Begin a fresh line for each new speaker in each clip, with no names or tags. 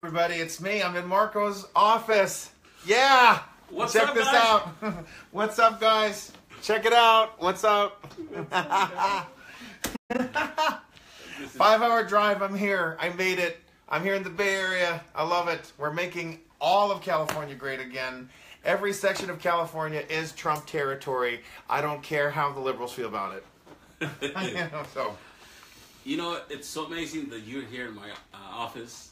Everybody, it's me. I'm in Marco's office. Yeah. Check this out. What's up, guys? Check it out. What's up? 5-hour drive. I'm here. I made it. I'm here in the Bay Area. I love it. We're making all of California great again. Every section of California is Trump territory. I don't care how the liberals feel about it.
You know, it's so amazing that you're here in my office.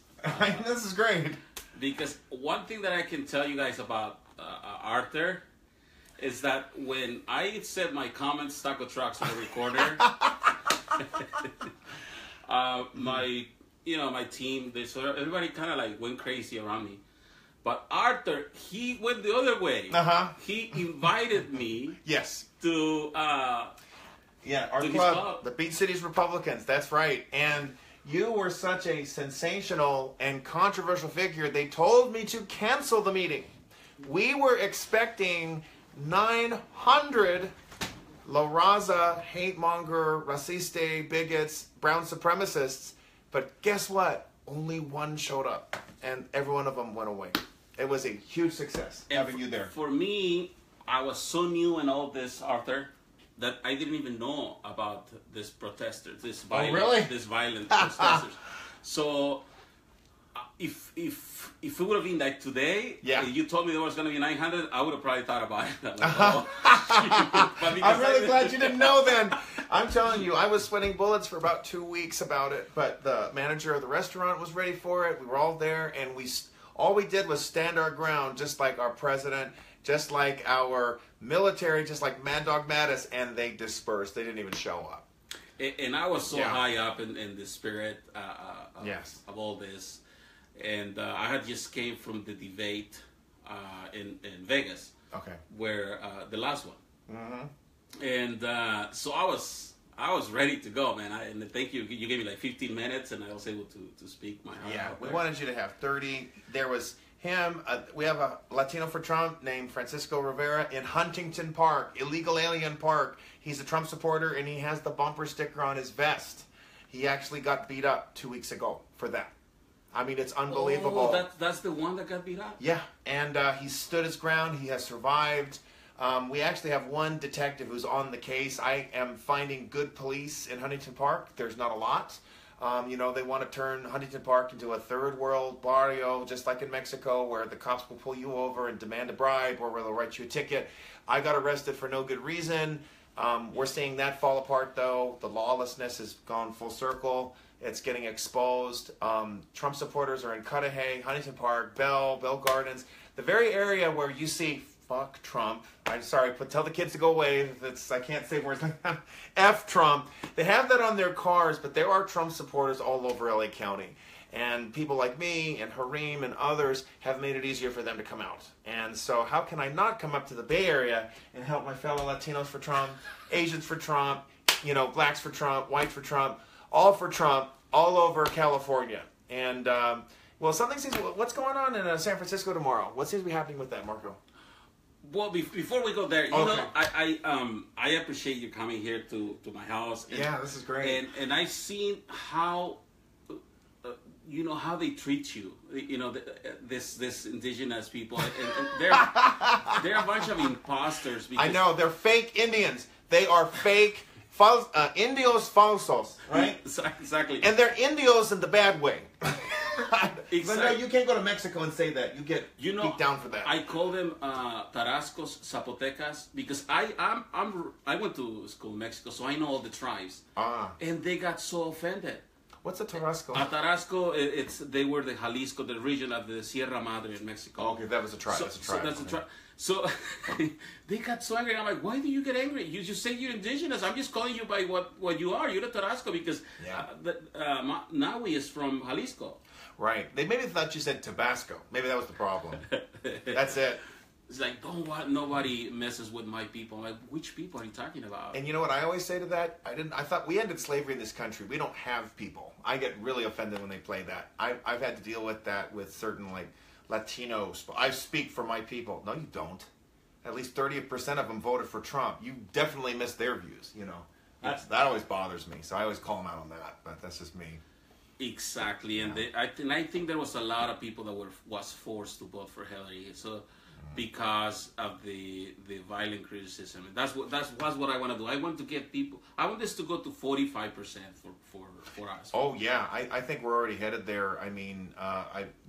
This is great.
Because one thing that I can tell you guys about Arthur is that when I said my comments, taco trucks on the recorder, my team, everybody kind of like went crazy around me. But Arthur, he went the other way. He invited me.
Yes.
To
our club, the Beach Cities Republicans. That's right. And you were such a sensational and controversial figure. They told me to cancel the meeting. We were expecting 900 La Raza, hate monger, raciste, bigots, brown supremacists. But guess what? Only one showed up, and every one of them went away. It was a huge success having you there.
For me, I was so new in all this, Arthur, that I didn't even know about this protesters, this violent protesters. So, if it would have been like today, you told me there was going to be 900, I would have probably thought about it.
I'm really glad you didn't know then. I'm telling you, I was sweating bullets for about 2 weeks about it, but the manager of the restaurant was ready for it. We were all there, and all we did was stand our ground, just like our president, just like our military, just like Mad Dog Mattis, and they dispersed. They didn't even show up.
And I was so high up in the spirit of all this. And I had just came from the debate in Vegas, where the last one. And so I was ready to go, man. And thank you. You gave me like 15 minutes, and I was able to speak my heart out.
We wanted you to have 30. There was him. We have a Latino for Trump named Francisco Rivera in Huntington Park, Illegal Alien Park. He's a Trump supporter, and he has the bumper sticker on his vest. He actually got beat up 2 weeks ago for that. I mean, it's unbelievable.
Oh, that's the one that got beat up?
Yeah, and he stood his ground. He has survived. We actually have one detective who's on the case. I am finding good police in Huntington Park. There's not a lot. They want to turn Huntington Park into a third world barrio, just like in Mexico, where the cops will pull you over and demand a bribe, or where they'll write you a ticket. I got arrested for no good reason. We're seeing that fall apart, though. The lawlessness has gone full circle. It's getting exposed. Trump supporters are in Cudahy, Huntington Park, Bell Gardens, the very area where you see fuck Trump. I'm sorry, but tell the kids to go away. I can't say words like that. F Trump. They have that on their cars, but there are Trump supporters all over LA County. And people like me and Harim and others have made it easier for them to come out. And so how can I not come up to the Bay Area and help my fellow Latinos for Trump, Asians for Trump, blacks for Trump, whites for Trump, all for Trump, all over California. And, what's going on in San Francisco tomorrow? What seems to be happening with that, Marco?
Well, before we go there, I appreciate you coming here to my house.
And, this is great.
And I've seen how, how they treat you. This indigenous people, and they're a bunch of imposters.
I know, they're fake Indians. They are fake indios falsos, right?
Exactly.
And they're indios in the bad way.
Exactly.
But no, you can't go to Mexico and say that. You get beat down for that.
I call them Tarascos, Zapotecas, because I went to school in Mexico, so I know all the tribes. And they got so offended.
What's a Tarasco?
A Tarasco, they were the Jalisco, the region of the Sierra Madre in Mexico.
Oh, okay, that was a tribe.
That's a tribe. So they got so angry. I'm like, why do you get angry? You just say you're indigenous. I'm just calling you by what you are. You're a Tarasco because Naui is from Jalisco.
Right. They maybe thought you said Tabasco. Maybe that was the problem. That's it.
It's like, nobody messes with my people. I'm like, which people are you talking about?
And you know what I always say to that? I thought we ended slavery in this country. We don't have people. I get really offended when they play that. I've had to deal with that with certain Latinos. I speak for my people. No, you don't. At least 30% of them voted for Trump. You definitely missed their views, That always bothers me. So I always call them out on that. But that's just me.
Exactly, and I think there was a lot of people that was forced to vote for Hillary. So because of the violent criticism, and that's what I want to do. I want to get people. I want this to go to 45% for us.
Oh yeah, I think we're already headed there. I mean,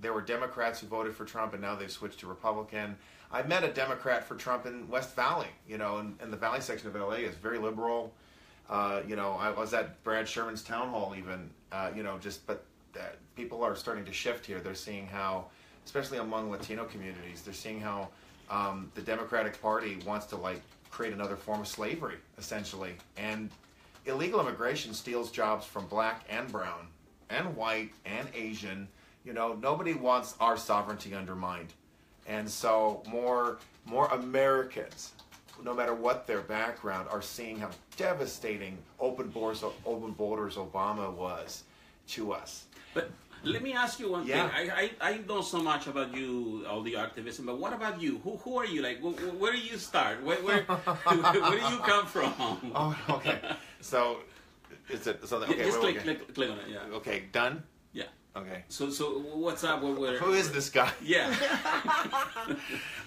there were Democrats who voted for Trump, and now they've switched to Republican. I met a Democrat for Trump in West Valley. And the Valley section of LA is very liberal. I was at Brad Sherman's town hall even. But people are starting to shift here. They're seeing how, especially among Latino communities, they're seeing how the Democratic Party wants to create another form of slavery, essentially. And illegal immigration steals jobs from black and brown and white and Asian. Nobody wants our sovereignty undermined. And so more Americans, no matter what their background, are seeing how devastating open borders Obama was to us.
But let me ask you one thing. I know so much about you, all the activism, but what about you? Who are you? Where do you start? Where do you come from?
Oh, okay. So, okay.
Just click on it. Yeah.
Okay, done.
Yeah.
Okay.
So what's up?
Who is this guy?
Yeah.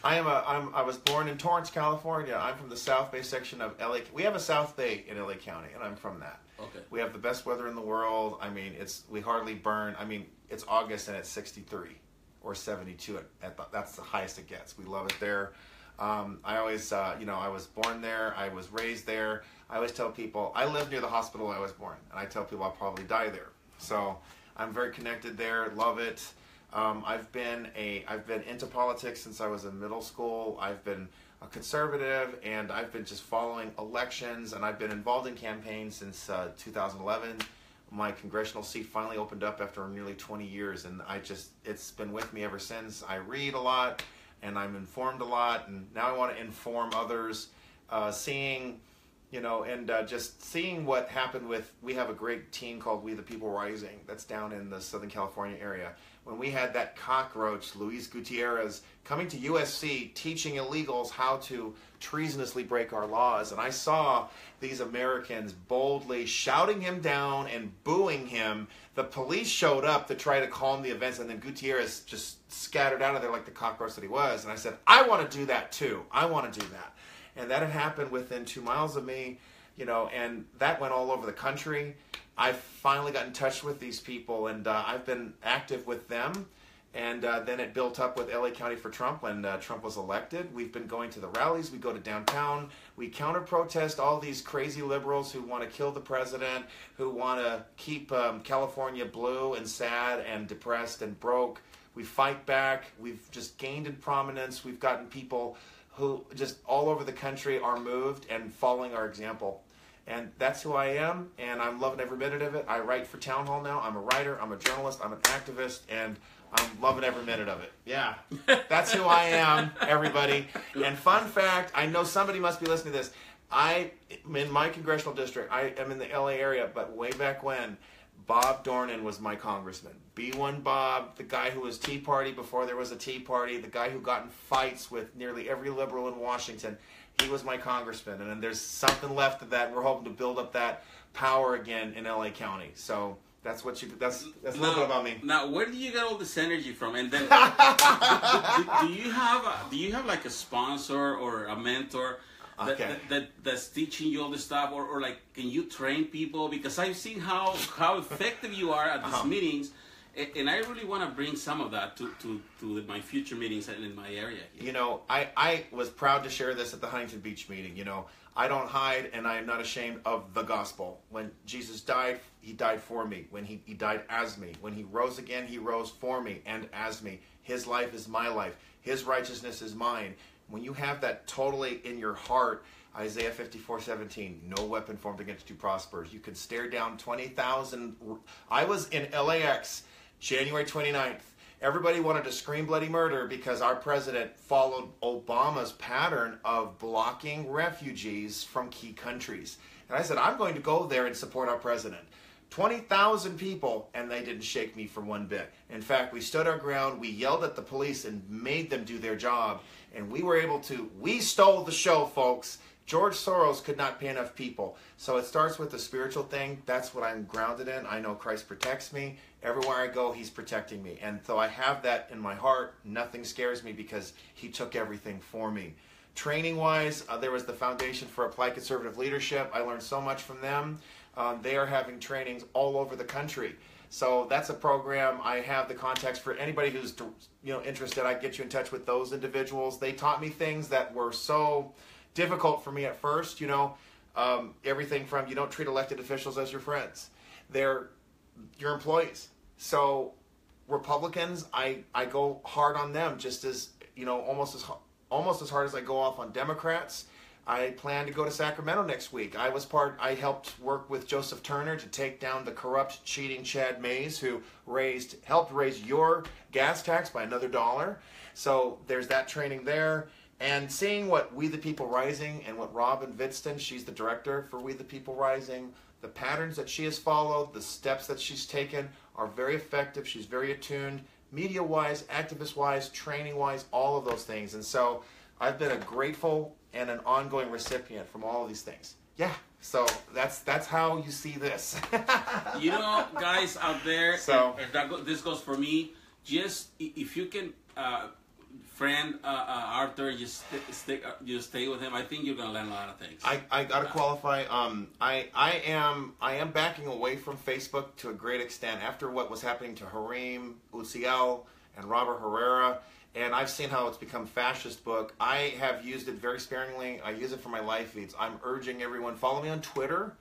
I was born in Torrance, California. I'm from the South Bay section of LA. We have a South Bay in LA County, and I'm from that.
Okay.
We have the best weather in the world. I mean, we hardly burn. I mean, it's August and it's 63 or 72. That's the highest it gets. We love it there. I always, I was born there. I was raised there. I always tell people I live near the hospital I was born, and I tell people I'll probably die there. So I'm very connected there. Love it. I've been into politics since I was in middle school. I've been a conservative, and I've been just following elections, and I've been involved in campaigns since 2011. My congressional seat finally opened up after nearly 20 years, and it's been with me ever since. I read a lot, and I'm informed a lot, and now I want to inform others, just seeing what happened we have a great team called We the People Rising that's down in the Southern California area. When we had that cockroach, Luis Gutierrez, coming to USC teaching illegals how to treasonously break our laws, and I saw these Americans boldly shouting him down and booing him. The police showed up to try to calm the events, and then Gutierrez just scattered out of there like the cockroach that he was. And I said, I want to do that too. I want to do that. And that had happened within 2 miles of me, and that went all over the country. I finally got in touch with these people, and I've been active with them. And then it built up with LA County for Trump when Trump was elected. We've been going to the rallies. We go to downtown. We counter-protest all these crazy liberals who want to kill the president, who want to keep California blue and sad and depressed and broke. We fight back. We've just gained in prominence. We've gotten people who just all over the country are moved and following our example. And that's who I am, and I'm loving every minute of it. I write for Town Hall now. I'm a writer, I'm a journalist, I'm an activist, and I'm loving every minute of it. Yeah, that's who I am, everybody. And fun fact, I know somebody must be listening to this. In my congressional district, I am in the LA area, but way back when, Bob Dornan was my congressman. B1 Bob, the guy who was Tea Party before there was a Tea Party, the guy who got in fights with nearly every liberal in Washington. He was my congressman, and then there's something left of that. We're hoping to build up that power again in LA County. So that's a little bit about me.
Now, where do you get all this energy from? And then, do you have like a sponsor or a mentor that's teaching you all this stuff, or like, can you train people? Because I've seen how effective you are at these meetings. And I really want to bring some of that to my future meetings in my area.
I was proud to share this at the Huntington Beach meeting. I don't hide, and I am not ashamed of the gospel. When Jesus died, he died for me. When he died as me. When he rose again, he rose for me and as me. His life is my life. His righteousness is mine. When you have that totally in your heart, Isaiah 54:17, no weapon formed against you prospers. You can stare down 20,000. I was in LAX January 29th. Everybody wanted to scream bloody murder because our president followed Obama's pattern of blocking refugees from key countries. And I said, I'm going to go there and support our president. 20,000 people, and they didn't shake me for one bit. In fact, we stood our ground, we yelled at the police and made them do their job. And we stole the show, folks. George Soros could not pay enough people. So it starts with the spiritual thing. That's what I'm grounded in. I know Christ protects me, Everywhere I go, he's protecting me. And so I have that in my heart. Nothing scares me because he took everything for me. Training-wise, there was the Foundation for Applied Conservative Leadership. I learned so much from them. They are having trainings all over the country. So that's a program. I have the contacts for anybody who's interested. I get you in touch with those individuals. They taught me things that were so difficult for me at first. Everything from you don't treat elected officials as your friends. They're your employees. So Republicans, I go hard on them just as almost as hard as I go off on Democrats. I plan to go to Sacramento next week. I helped work with Joseph Turner to take down the corrupt, cheating Chad Mays, who helped raise your gas tax by another $1. So there's that training there. And seeing what We the People Rising and what Robin Vidston, she's the director for We the People Rising, the patterns that she has followed, the steps that she's taken are very effective. She's very attuned, media-wise, activist-wise, training-wise, all of those things. And so I've been a grateful and an ongoing recipient from all of these things. Yeah, so that's how you see this.
Guys out there, so this goes for me. Just if you can friend Arthur, just stay with him. I think you're gonna learn a lot of things.
I gotta qualify. I am backing away from Facebook to a great extent after what was happening to Harim Uziel and Robert Herrera. And I've seen how it's become fascist book. I have used it very sparingly. I use it for my live feeds. I'm urging everyone, follow me on Twitter,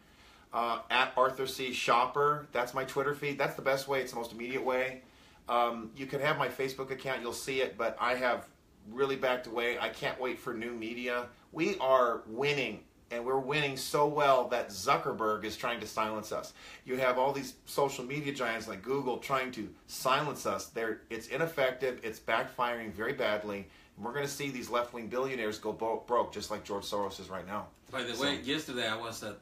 at Arthur C. Schaper. That's my Twitter feed. That's the best way. It's the most immediate way. You can have my Facebook account. You'll see it. But I have really backed away. I can't wait for new media. We are winning. And we're winning so well that Zuckerberg is trying to silence us. You have all these social media giants like Google trying to silence us. It's ineffective. It's backfiring very badly. And we're going to see these left-wing billionaires go broke, just like George Soros is right now.
By the way, yesterday I was at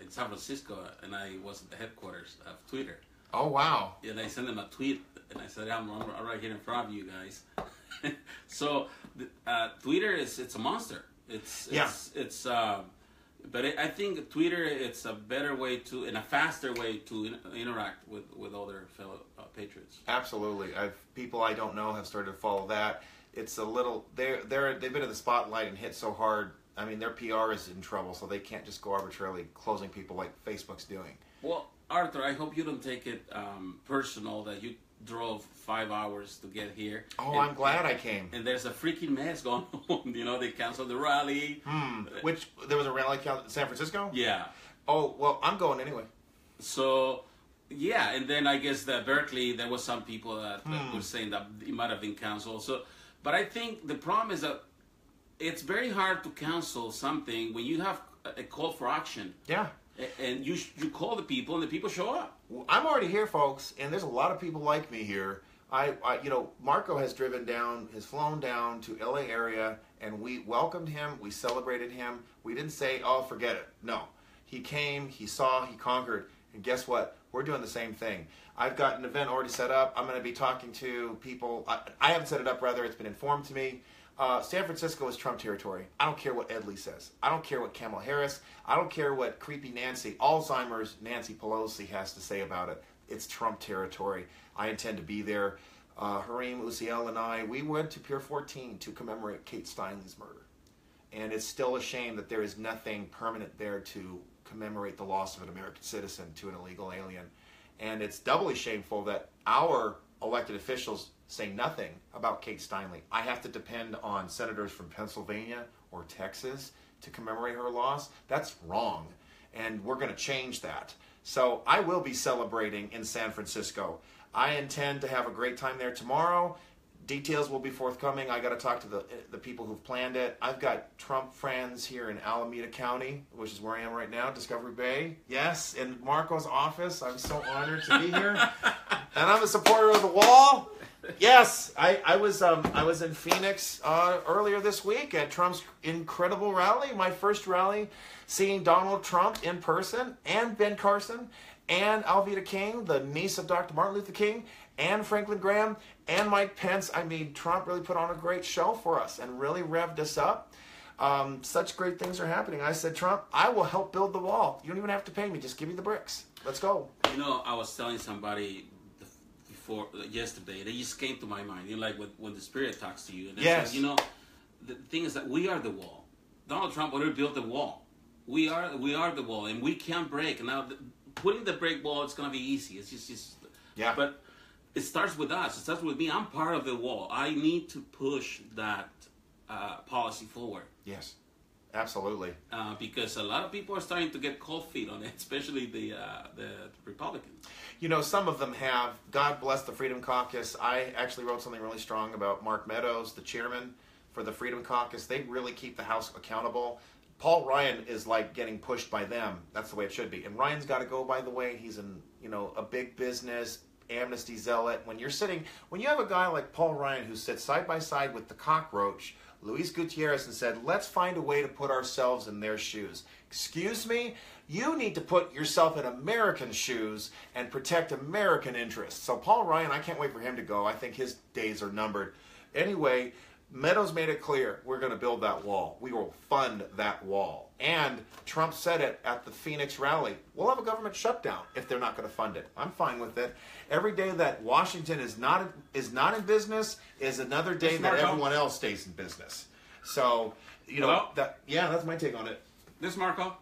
in San Francisco, and I was at the headquarters of Twitter.
Oh, wow.
And I sent them a tweet, and I said, I'm right here in front of you guys. So Twitter it's a monster. But I think Twitter it's a better way to and a faster way to interact with other fellow patriots.
Absolutely, people I don't know have started to follow that. It's a little they've been in the spotlight and hit so hard. I mean, their PR is in trouble, so they can't just go arbitrarily closing people like Facebook's doing.
Well, Arthur, I hope you don't take it personal that you drove 5 hours to get here.
Oh, I'm glad I came.
And there's a freaking mess going on. They canceled the rally.
Which, there was a rally in San Francisco?
Yeah.
Oh, well, I'm going anyway.
So, yeah, and then I guess that Berkeley, there was some people that were saying that it might have been canceled. So, but I think the problem is that it's very hard to cancel something when you have a call for action.
Yeah.
And you call the people, and the people show up.
I'm already here, folks, and there's a lot of people like me here. Marco has flown down to LA area, and we welcomed him. We celebrated him. We didn't say, "Oh, forget it." No, he came, he saw, he conquered, and guess what? We're doing the same thing. I've got an event already set up. I'm going to be talking to people. I haven't set it up. Rather, it's been informed to me. San Francisco is Trump territory. I don't care what Ed Lee says. I don't care what Kamala Harris. I don't care what creepy Alzheimer's Nancy Pelosi has to say about it. It's Trump territory. I intend to be there. Harim Uziel and I, we went to Pier 14 to commemorate Kate Steinle's murder. And it's still a shame that there is nothing permanent there to commemorate the loss of an American citizen to an illegal alien. And it's doubly shameful that our elected officials say nothing about Kate Steinle. I have to depend on senators from Pennsylvania or Texas to commemorate her loss. That's wrong, and we're going to change that. So I will be celebrating in San Francisco. I intend to have a great time there tomorrow. Details will be forthcoming. I got to talk to the people who've planned it. I've got Trump friends here in Alameda County, which is where I am right now, Discovery Bay. Yes, in Marco's office. I'm so honored to be here. And I'm a supporter of the wall. Yes, I was in Phoenix earlier this week at Trump's incredible rally, my first rally, seeing Donald Trump in person, and Ben Carson, and Alveda King, the niece of Dr. Martin Luther King, and Franklin Graham, and Mike Pence. I mean, Trump really put on a great show for us and really revved us up. Such great things are happening. I said, Trump, I will help build the wall. You don't even have to pay me. Just give me the bricks. Let's go.
I was telling somebody for yesterday. They just came to my mind. You know, like when the Spirit talks to you. And
yes.
Says, you know, the thing is that we are the wall. Donald Trump already built the wall. We are the wall, and we can't break. Now, putting the break wall, it's going to be easy. It's just
yeah.
But it starts with us. It starts with me. I'm part of the wall. I need to push that policy forward.
Yes, absolutely.
Because a lot of people are starting to get cold feet on it, especially the Republicans.
You know, some of them have. God bless the Freedom Caucus. I actually wrote something really strong about Mark Meadows, the chairman for the Freedom Caucus. They really keep the House accountable. Paul Ryan is like getting pushed by them. That's the way it should be. And Ryan's got to go, by the way. He's a big business amnesty zealot. When you have a guy like Paul Ryan who sits side by side with the cockroach, Luis Gutierrez, and said, let's find a way to put ourselves in their shoes. Excuse me? You need to put yourself in American shoes and protect American interests. So Paul Ryan, I can't wait for him to go. I think his days are numbered. Anyway, Meadows made it clear, we're going to build that wall. We will fund that wall. And Trump said it at the Phoenix rally. We'll have a government shutdown if they're not going to fund it. I'm fine with it. Every day that Washington is not in business is another day that everyone else stays in business. So, you know, that's my take on it.
This is Marco.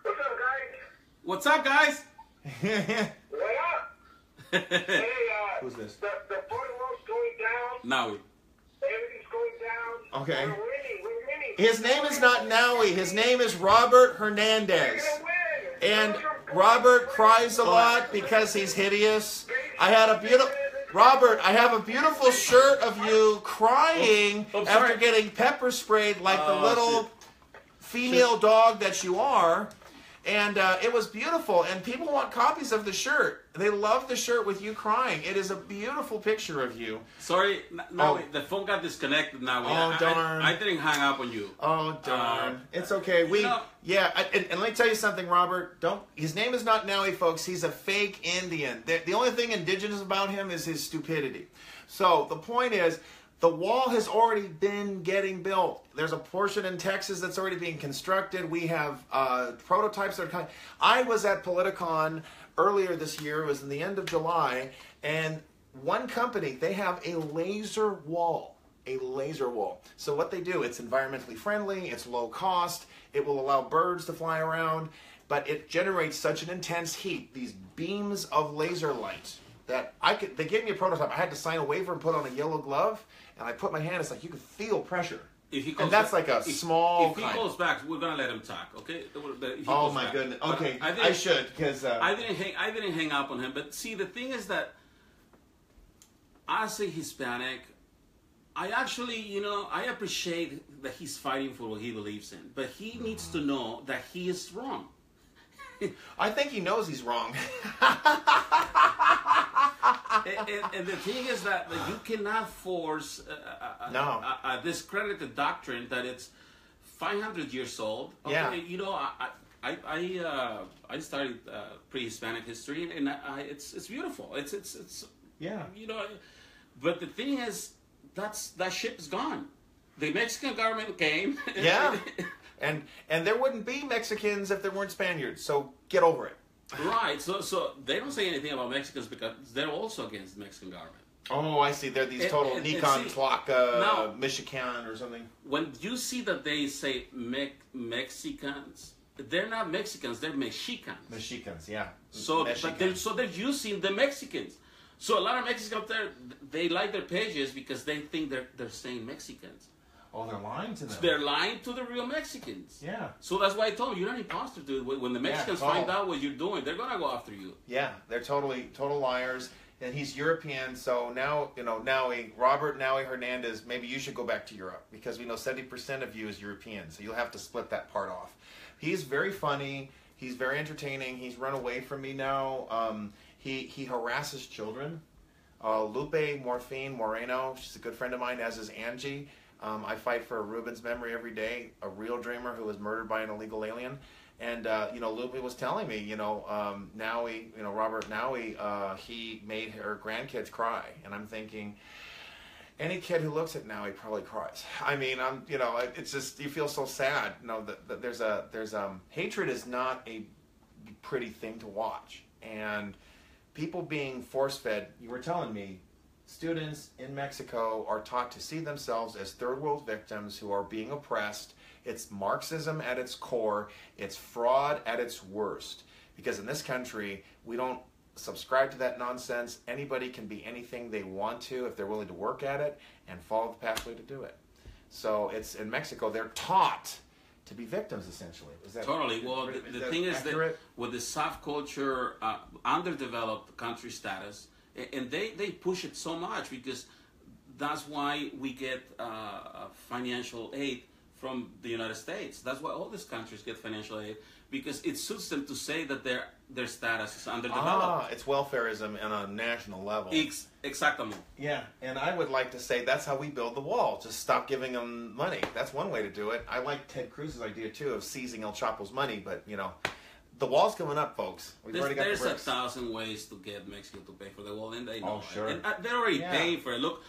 What's up, guys?
What's up, guys?
What up? Hey,
who's this?
The Portalo's going down.
Now.
Everything's going down.
Okay.
We're winning.
His name is not Nowie. His name is Robert Hernandez. And Robert cries a lot because he's hideous. I have a beautiful shirt of you crying after getting pepper sprayed like the little female dog that you are. And it was beautiful, and people want copies of the shirt. They love the shirt with you crying. It is a beautiful picture of you.
Sorry, no, the phone got disconnected now.
Darn.
I didn't hang up on you.
Oh, darn. It's okay. And let me tell you something, Robert. His name is not Nowie, folks. He's a fake Indian. The only thing indigenous about him is his stupidity. So the point is, the wall has already been getting built. There's a portion in Texas that's already being constructed. We have prototypes that are coming. I was at Politicon earlier this year. It was in the end of July. And one company, they have a laser wall. A laser wall. So what they do, it's environmentally friendly. It's low cost. It will allow birds to fly around. But it generates such an intense heat, these beams of laser light, that they gave me a prototype. I had to sign a waiver and put on a yellow glove. And I put my hand, it's like you could feel pressure.
And that's like a
small.
If he goes back, we're gonna let him talk, okay?
Oh my goodness. Okay, I should because
I didn't hang up on him. But see, the thing is that as a Hispanic, I actually, I appreciate that he's fighting for what he believes in. But he needs to know that he is wrong.
I think he knows he's wrong.
and the thing is that you cannot force a discredited doctrine that it's 500 years old. Okay,
yeah.
I studied pre-Hispanic history, and it's beautiful. It's
yeah.
But the thing is, that ship is gone. The Mexican government came.
Yeah. And there wouldn't be Mexicans if there weren't Spaniards. So get over it.
Right. So they don't say anything about Mexicans because they're also against the Mexican government.
Oh, I see. They're these total Nikon Tlaca, Michoacan or something.
When you see that they say Mexicans, they're not Mexicans. They're Mexicans.
Mexicans, yeah.
So they're using the Mexicans. So a lot of Mexicans out there, they like their pages because they think they're saying Mexicans.
Oh, they're lying to them.
So they're lying to the real Mexicans.
Yeah.
So that's why I told them, you're an imposter, dude. When the Mexicans find out what you're doing, they're going to go after you.
Yeah, they're total liars. And he's European, so now, Robert Nowie Hernandez, maybe you should go back to Europe because we know 70% of you is European, so you'll have to split that part off. He's very funny. He's very entertaining. He's run away from me now. He harasses children. Lupe Moreno, she's a good friend of mine, as is Angie. I fight for Ruben's memory every day, a real dreamer who was murdered by an illegal alien. And, Lupe was telling me, Nowie, Robert Nowie, he made her grandkids cry. And I'm thinking, any kid who looks at Nowie probably cries. I mean, it's just, you feel so sad. Hatred is not a pretty thing to watch. And people being force-fed. You were telling me students in Mexico are taught to see themselves as third world victims who are being oppressed. It's Marxism at its core. It's fraud at its worst. Because in this country, we don't subscribe to that nonsense. Anybody can be anything they want to if they're willing to work at it and follow the pathway to do it. So it's in Mexico, they're taught to be victims, essentially. Is that
totally? Well, the thing is that with the soft culture, underdeveloped country status, and they push it so much because that's why we get financial aid from the United States. That's why all these countries get financial aid, because it suits them to say that their status is underdeveloped.
It's welfarism on a national level.
Exactly.
Yeah, and I would like to say that's how we build the wall. Just stop giving them money. That's one way to do it. I like Ted Cruz's idea, too, of seizing El Chapo's money, but, you know, the wall's coming up, folks.
There's 1,000 ways to get Mexico to pay for the wall, and they know
it. Sure.
And they're already paying for it. Look,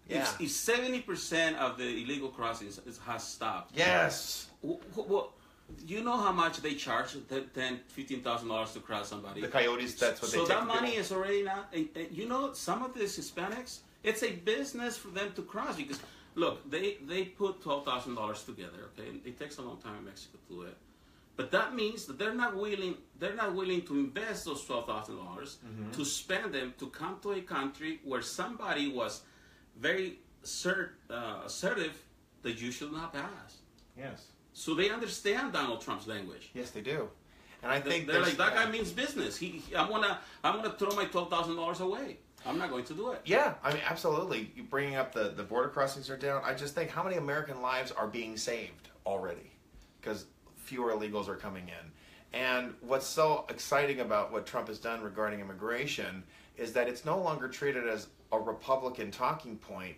if 70% of the illegal crossings has stopped.
Yes.
Well, you know how much they charge, $10,000, $15,000 to cross somebody.
The coyotes, that's what they take.
So that money is already not. And you know, some of these Hispanics, it's a business for them to cross because, look, they put $12,000 together. Okay, it takes a long time in Mexico to do it, but that means that they're not willing to invest those $12,000 to spend them to come to a country where somebody was very assertive that you should not pass.
Yes.
So they understand Donald Trump's language.
Yes, they do, and I think
they're like, that guy means business. I'm gonna throw my $12,000 away. I'm not going to do it.
Yeah, I mean, absolutely. You bringing up the border crossings are down. I just think how many American lives are being saved already because fewer illegals are coming in. And what's so exciting about what Trump has done regarding immigration is that it's no longer treated as a Republican talking point.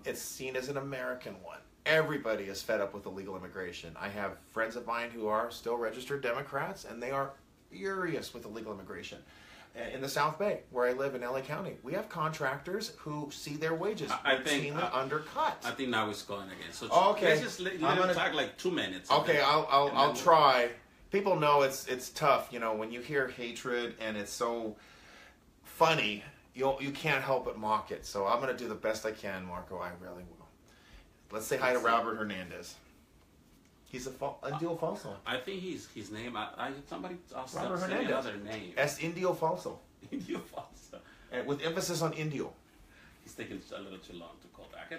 It's seen as an American one. Everybody is fed up with illegal immigration. I have friends of mine who are still registered Democrats, and they are furious with illegal immigration. In the South Bay, where I live in LA County, we have contractors who see their wages routinely undercut.
I think now it's going again. So
okay,
let's just let him talk like 2 minutes.
Okay, I'll try. People know it's tough. You know, when you hear hatred and it's so funny, you can't help but mock it. So I'm going to do the best I can, Marco. I really will. Let's say hi to Robert Hernandez. He's a Indio Falso.
I think his name. Somebody else
Robert
said
Hernandez.
another name.
Es Indio Falso.
Indio Falso.
And with emphasis on Indio.
He's taking a little too long to call back.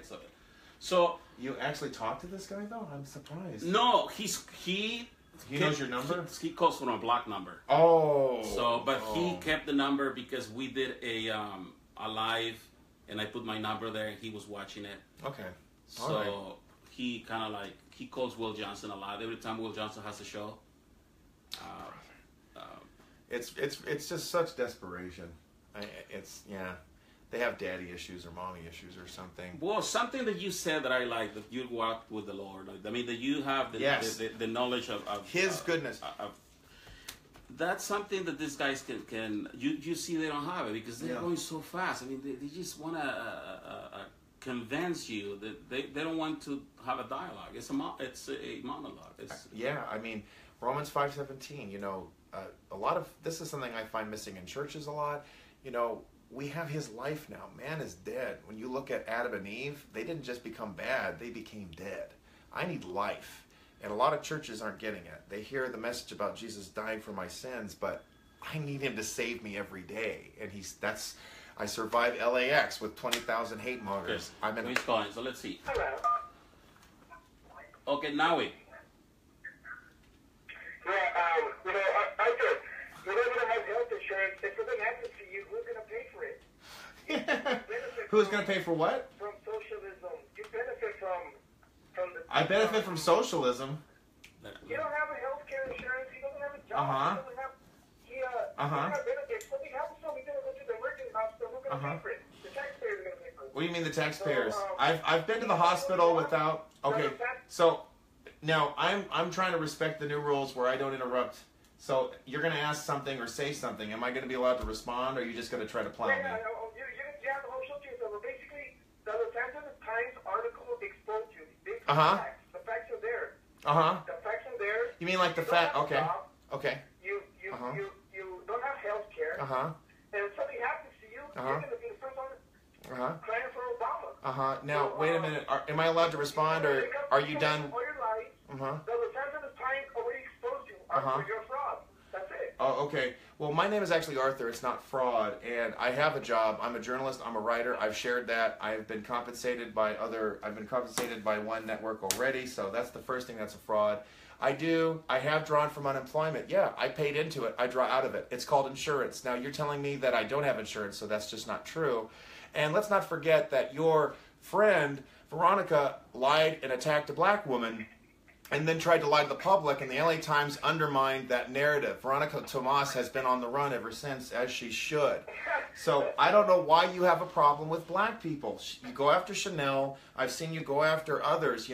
So
you actually talked to this guy though? I'm surprised.
No, he
knows your number.
He calls from a block number.
Oh.
So, but he kept the number because we did a live, and I put my number there. And he was watching it.
Okay.
So he kind of he calls Will Johnson a lot. Every time Will Johnson has a show.
It's just such desperation. They have daddy issues or mommy issues or something.
Well, something that you said that I like, that you walked with the Lord. I mean, that you have the knowledge of
His goodness.
That's something that these guys can you see they don't have it because they're going so fast. I mean, they just want to convince you that they don't want to have a dialogue. It's a monologue.
I mean, Romans 5:17. You know, a lot of this is something I find missing in churches a lot. You know, we have his life now. Man is dead. When you look at Adam and Eve, they didn't just become bad; they became dead. I need life, and a lot of churches aren't getting it. They hear the message about Jesus dying for my sins, but I need him to save me every day, and I survived LAX with 20,000 hate moggers.
Okay. He's calling, so let's see.
Hello.
Okay, now we.
Yeah, I just, you don't have health insurance. If something happens to you, who's going to pay for it?
Who's going to pay for what?
From socialism. You benefit from the...
I benefit from socialism.
You don't have a health care insurance. He doesn't have a job. He doesn't have benefits. Something happens to him. He's going to go to the emergency hospital. Who's going to pay for it? The taxpayers are going to pay for it.
What do you mean the taxpayers? I've been to the hospital without... Okay, so now I'm trying to respect the new rules where I don't interrupt. So you're going to ask something or say something. Am I going to be allowed to respond, or are you just going to try to plow me?
You have the whole show to yourself. But basically, the Los Angeles Times article exposed you. The facts are there. The facts are there.
You mean like the fact? Okay. Okay.
You don't have health care. You're going to be the first one crying for Obama.
Now, wait a minute. Am I allowed to respond, or are you done?
All your life, the Los Angeles Times already exposed you for your fraud. That's it. Oh,
okay. Well, my name is actually Arthur. It's not fraud, and I have a job. I'm a journalist. I'm a writer. I've shared that. I've been compensated by one network already, so that's the first thing that's a fraud. I have drawn from unemployment. Yeah, I paid into it. I draw out of it. It's called insurance. Now, you're telling me that I don't have insurance, so that's just not true. And let's not forget that your friend, Veronica, lied and attacked a black woman and then tried to lie to the public, and the LA Times undermined that narrative. Veronica Tomas has been on the run ever since, as she should. So I don't know why you have a problem with black people. You go after Chanel. I've seen you go after others.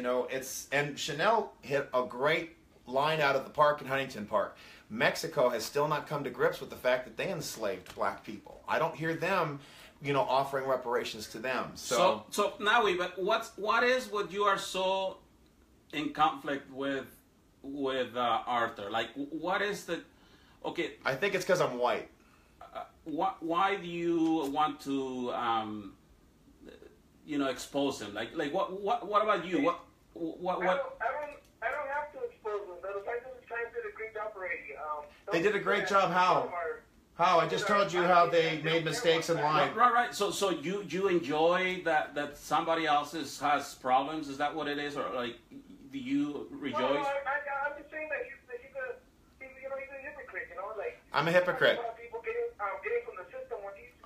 And Chanel hit a great line out of the park in Huntington Park. Mexico has still not come to grips with the fact that they enslaved black people. I don't hear them, offering reparations to them. So
now, but what you are so in conflict with Arthur? Like, what is the... Okay.
I think it's because I'm white.
Why do you want to, expose him? Like what about you? What?
I don't have to expose him. The Los Times did a great job already.
They did a great job. How? How? I just told you how they made mistakes and lied.
Right. So you enjoy that somebody else has problems? Is that what it is, or like? Do you rejoice?
Well, I'm just saying that he's a hypocrite, like...
I'm a hypocrite.
People getting from the system when he's... He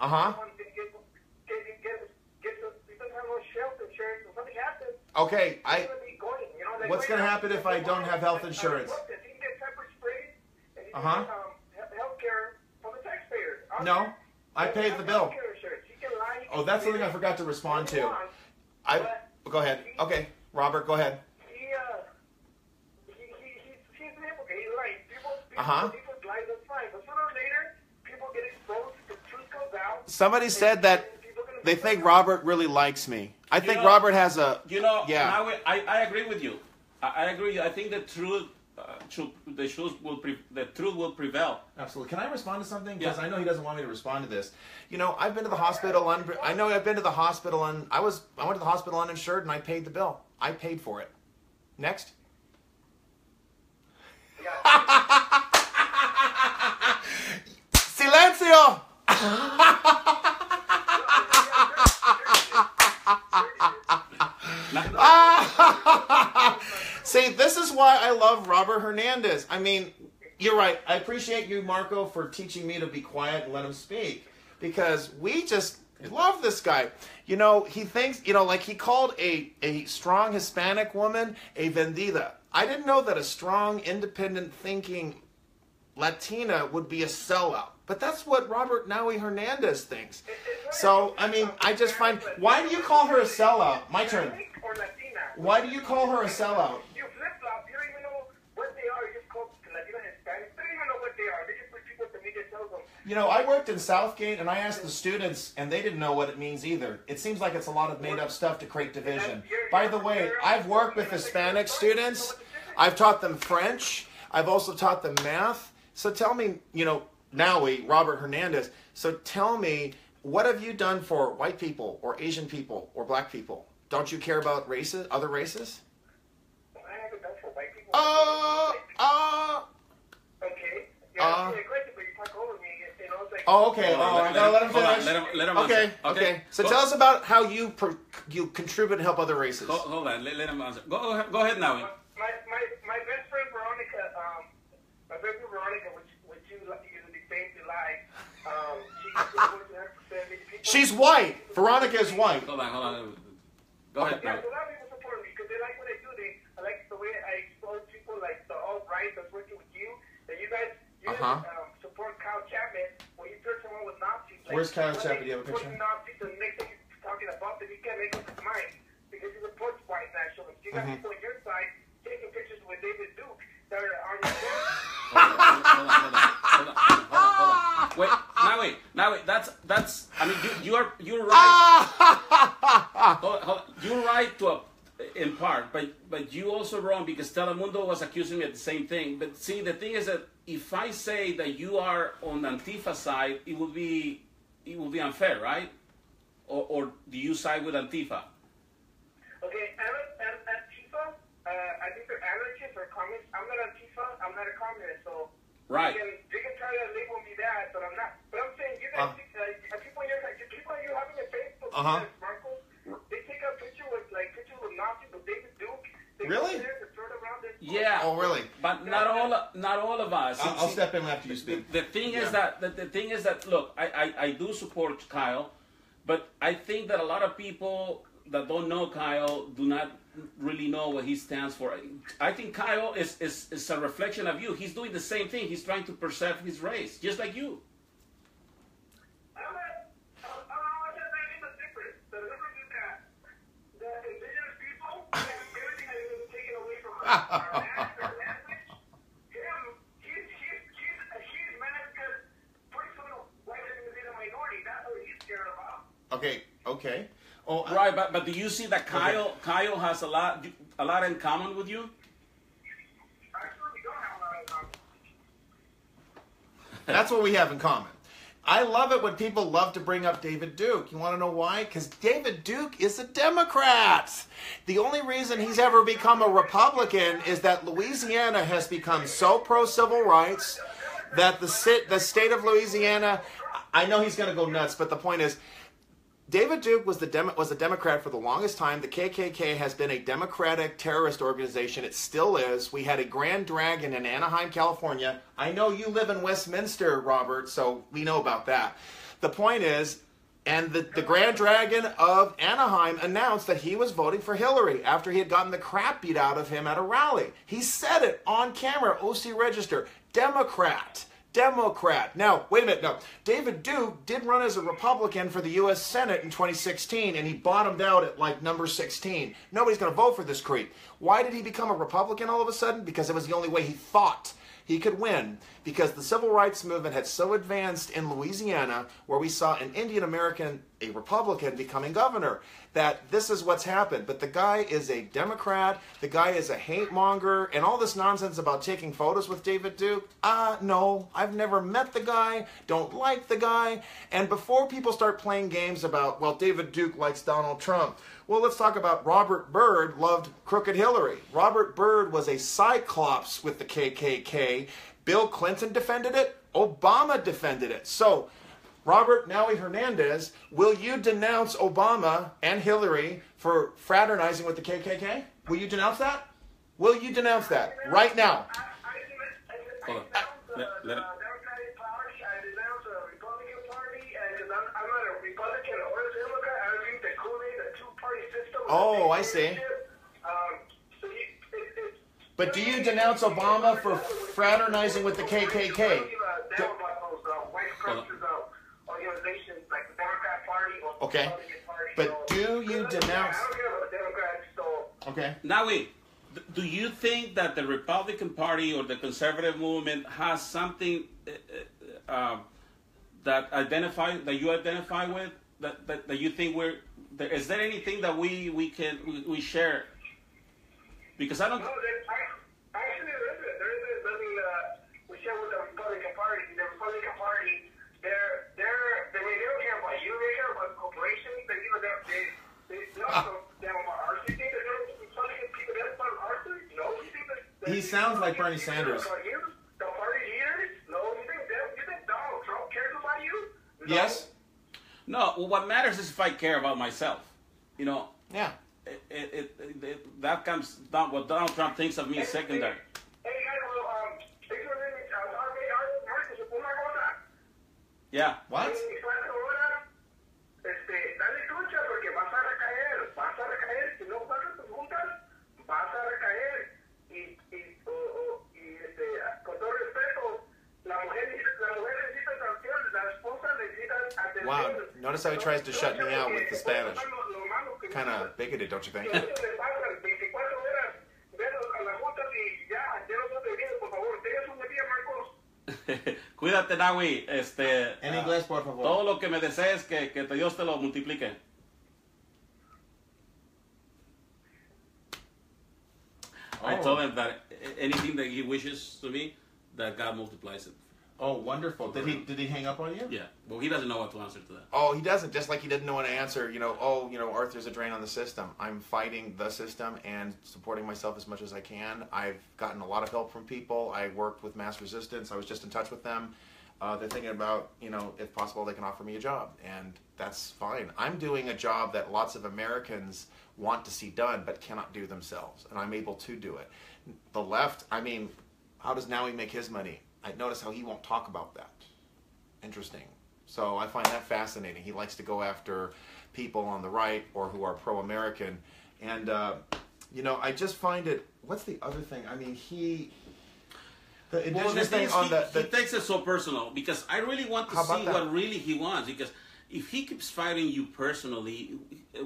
doesn't have no health insurance, and something happens...
Okay,
he's going to be going,
what's going to happen if I don't have health insurance?
He can get pepper sprayed, and he can get health care from the taxpayers.
No, I paid the bill. Oh, that's something I forgot to respond to. Go ahead. Okay, Robert, go ahead. People lie, that's fine. But sooner or later, people get exposed, the truth comes out. Somebody said that they think Robert really likes me. I think Robert has a...
Yeah. I agree with you. I agree. I think the truth will prevail.
Absolutely. Can I respond to something? Because I know he doesn't want me to respond to this. I've been to the hospital. I've been to the hospital, and I went to the hospital uninsured, and I paid the bill. I paid for it. Next. Silencio! See, this is why I love Robert Hernandez. I mean, you're right. I appreciate you, Marco, for teaching me to be quiet and let him speak. Because we just love this guy. He thinks, like he called a strong Hispanic woman a vendida. I didn't know that a strong, independent thinking Latina would be a sellout. But that's what Robert Naui Hernandez thinks. So, I mean, I just find... Why do you call her a sellout? My turn. Why do you call her a sellout?
You flip-flop. You don't even know what they are. You just call Latino Hispanic. They don't even know what they are. They just repeat what the media tells them.
I worked in Southgate, and I asked the students, and they didn't know what it means either. It seems like it's a lot of made-up stuff to create division. By the way, I've worked with Hispanic students. I've taught them French. I've also taught them math. So tell me, Naui, Robert Hernandez, so tell me, what have you done for white people or Asian people or black people? Don't you care about races, other races?
I haven't done for white people. Okay. Yeah, aggressive, but you talk over me.
Okay. I gotta let him finish.
Let him
answer. Okay. So tell us about how you contribute and help other races.
Hold on. Let him answer. Go ahead, Naui.
My best friend Veronica, which you defame to lie.
She's white. Veronica is white.
Hold on. Go ahead.
Yeah, so a lot of people support me because they like what I do. I like the way I expose people like the alt-right that's working with you. That you guys support Kyle Chapman when you turn someone with Nazis.
Where's Kyle Chapman? Do you have a picture?
Nazis, the next thing he's talking about that he can't make up his mind because he supports white nationalists. You got people on your side taking pictures with David Duke that are on your side.
Hold on. Wait. That's. I mean, you're right. You're right in part, but you also wrong because Telemundo was accusing me of the same thing. But see, the thing is that if I say that you are on Antifa side, it would be it will be unfair, right? Or do you side with Antifa?
Okay, Antifa, I think they're anarchists or communists. I'm not Antifa, I'm not a communist, so
right.
They can try to label me that, but I'm not. But I'm saying, you guys, people you having a Facebook, Marcos, they take a picture with Nazis with David Duke.
Really?
Yeah.
Oh, really?
But not all of us.
I'll step in after you speak.
The thing is that look, I do support Kyle, but I think that a lot of people that don't know Kyle do not really know what he stands for. I think Kyle is a reflection of you. He's doing the same thing. He's trying to preserve his race, just like you.
Okay. Oh,
right, but do you see that Kyle has a lot in common with you?
That's what we have in common. I love it when people love to bring up David Duke. You want to know why? Because David Duke is a Democrat. The only reason he's ever become a Republican is that Louisiana has become so pro-civil rights that the state of Louisiana, I know he's going to go nuts, but the point is, David Duke was a Democrat for the longest time. The KKK has been a Democratic terrorist organization. It still is. We had a Grand Dragon in Anaheim, California. I know you live in Westminster, Robert, so we know about that. The point is, and the Grand Dragon of Anaheim announced that he was voting for Hillary after he had gotten the crap beat out of him at a rally. He said it on camera, OC Register, Democrat. Now, wait a minute. No, David Duke did run as a Republican for the U.S. Senate in 2016, and he bottomed out at like number 16. Nobody's going to vote for this creep. Why did he become a Republican all of a sudden? Because it was the only way he thought he could win, because the civil rights movement had so advanced in Louisiana, where we saw an Indian American, a Republican, becoming governor, that this is what's happened. But the guy is a Democrat, the guy is a hate monger, and all this nonsense about taking photos with David Duke, no, I've never met the guy, don't like the guy. And before people start playing games about, well, David Duke likes Donald Trump, well, let's talk about Robert Byrd loved Crooked Hillary. Robert Byrd was a cyclops with the KKK. Bill Clinton defended it. Obama defended it. So, Robert Nowie Hernandez, will you denounce Obama and Hillary for fraternizing with the KKK? Will you denounce that? Will you denounce that right now?
Hold on. Democratic Party, I denounce the Republican Party, and I'm not a Republican or a Democrat. I think the Kool-Aid, the two-party system.
Oh, I see. But do you denounce Obama for fraternizing with the KKK?
Organizations like the Democrat Party or the
okay.
Republican Party.
But do you denounce?
I don't care about Democrats, so.
Okay. Now wait. Do you think that the Republican Party or the conservative movement has something that you identify with? That you think is there anything that we share? Because I don't.
No, actually there is nothing we share with the Republican Party. The Republican Party, they don't care about you. They care about corporations. They also care about our city. Republican people that about our city. No, you think that
he sounds like Bernie Sanders.
About you, the party leaders. No, you think Donald Trump cares about you? No.
Yes.
No. Well, what matters is if I care about myself. You know.
Yeah.
That comes down. What Donald Trump thinks of me is secondary. Yeah.
What? Wow. Notice how he tries to shut me out with the Spanish. Kind of bigoted, don't you think?
Cuídate, Nawi.
En inglés, por favor.
Todo lo que me desees, que Dios te lo multiplique. I told him that anything that he wishes to me, that God multiplies it.
Oh, wonderful. Did he hang up on you?
Yeah. Well, he doesn't know what to answer to that.
Oh, he doesn't. Just like he didn't know what to answer, Arthur's a drain on the system. I'm fighting the system and supporting myself as much as I can. I've gotten a lot of help from people. I worked with Mass Resistance. I was just in touch with them. They're thinking about, if possible, they can offer me a job. And that's fine. I'm doing a job that lots of Americans want to see done but cannot do themselves. And I'm able to do it. The left, how does Nowie make his money? I notice how he won't talk about that. Interesting. So I find that fascinating. He likes to go after people on the right or who are pro-American. And, I just find it... What's the other thing? He
takes it so personal because I really want to see what really he wants. Because if he keeps fighting you personally,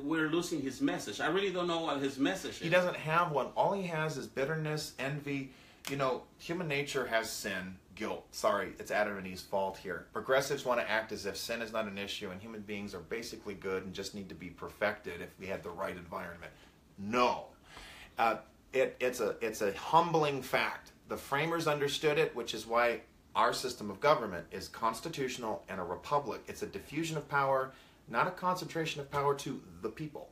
we're losing his message. I really don't know what his message is.
He doesn't have one. All he has is bitterness, envy. Human nature has sin, guilt. Sorry, it's Adam and Eve's fault here. Progressives want to act as if sin is not an issue and human beings are basically good and just need to be perfected if we had the right environment. No. It's a humbling fact. The framers understood it, which is why our system of government is constitutional and a republic. It's a diffusion of power, not a concentration of power to the people.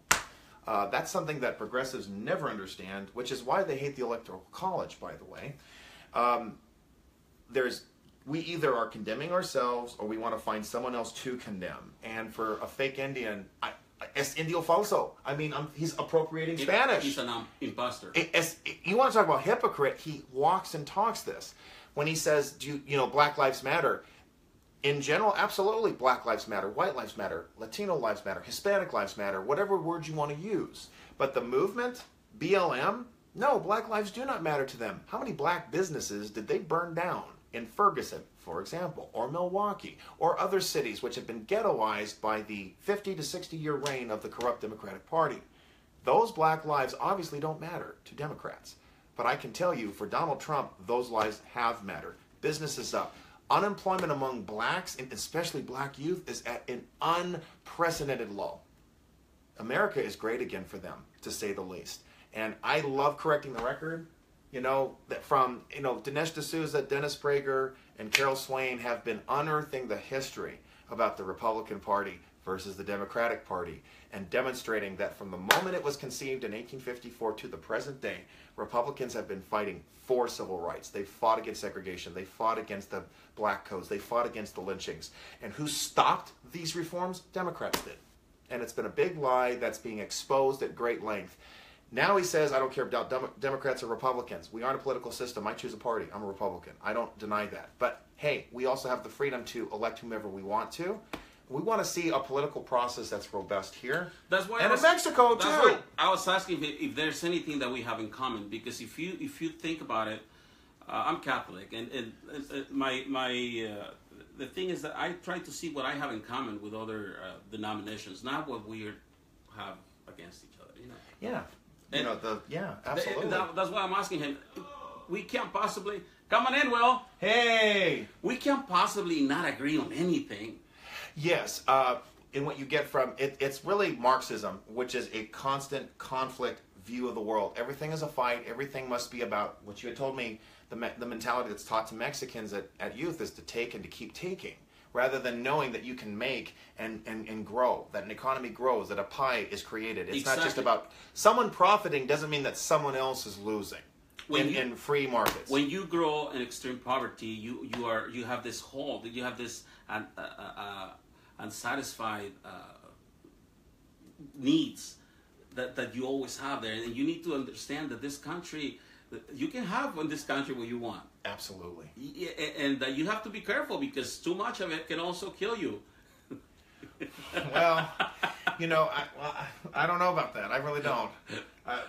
That's something that progressives never understand, which is why they hate the Electoral College, by the way. We either are condemning ourselves or we want to find someone else to condemn. And for a fake Indian, es indio falso. He's appropriating Spanish.
He's an imposter.
You want to talk about hypocrite? He walks and talks this. When he says, Black Lives Matter, in general, absolutely, Black Lives Matter, White Lives Matter, Latino Lives Matter, Hispanic Lives Matter, whatever word you want to use. But the movement, BLM, no, Black lives do not matter to them. How many black businesses did they burn down in Ferguson, for example, or Milwaukee, or other cities which have been ghettoized by the 50 to 60-year reign of the corrupt Democratic Party? Those black lives obviously don't matter to Democrats. But I can tell you, for Donald Trump, those lives have mattered. Business is up. Unemployment among blacks, and especially black youth, is at an unprecedented low. America is great again for them, to say the least. And I love correcting the record. That from, Dinesh D'Souza, Dennis Prager, and Carol Swain have been unearthing the history about the Republican Party versus the Democratic Party and demonstrating that from the moment it was conceived in 1854 to the present day, Republicans have been fighting for civil rights. They fought against segregation. They fought against the black codes. They fought against the lynchings. And who stopped these reforms? Democrats did. And it's been a big lie that's being exposed at great length. Now he says, I don't care about Democrats or Republicans. We aren't a political system. I choose a party. I'm a Republican. I don't deny that. But hey, we also have the freedom to elect whomever we want to. We want to see a political process that's robust here.
That's why
in Mexico too.
Why I was asking if there's anything that we have in common, because if you think about it, I'm Catholic, and the thing is that I try to see what I have in common with other denominations, not what we have against each other.
Yeah. Absolutely.
That's why I'm asking him. We can't possibly come on in, Will.
Hey.
We can't possibly not agree on anything.
Yes, and what you get from it's really Marxism, which is a constant conflict view of the world. Everything is a fight. Everything must be about what you had told me. The mentality that's taught to Mexicans at youth is to take and to keep taking, rather than knowing that you can make and grow, that an economy grows, that a pie is created. It's not just about someone profiting. Doesn't mean that someone else is losing. In free markets.
When you grow in extreme poverty, you have this hole, you have this unsatisfied needs that you always have there, and you need to understand that this country, you can have in this country what you want.
Absolutely.
And you have to be careful because too much of it can also kill you.
Well, I don't know about that. I really don't.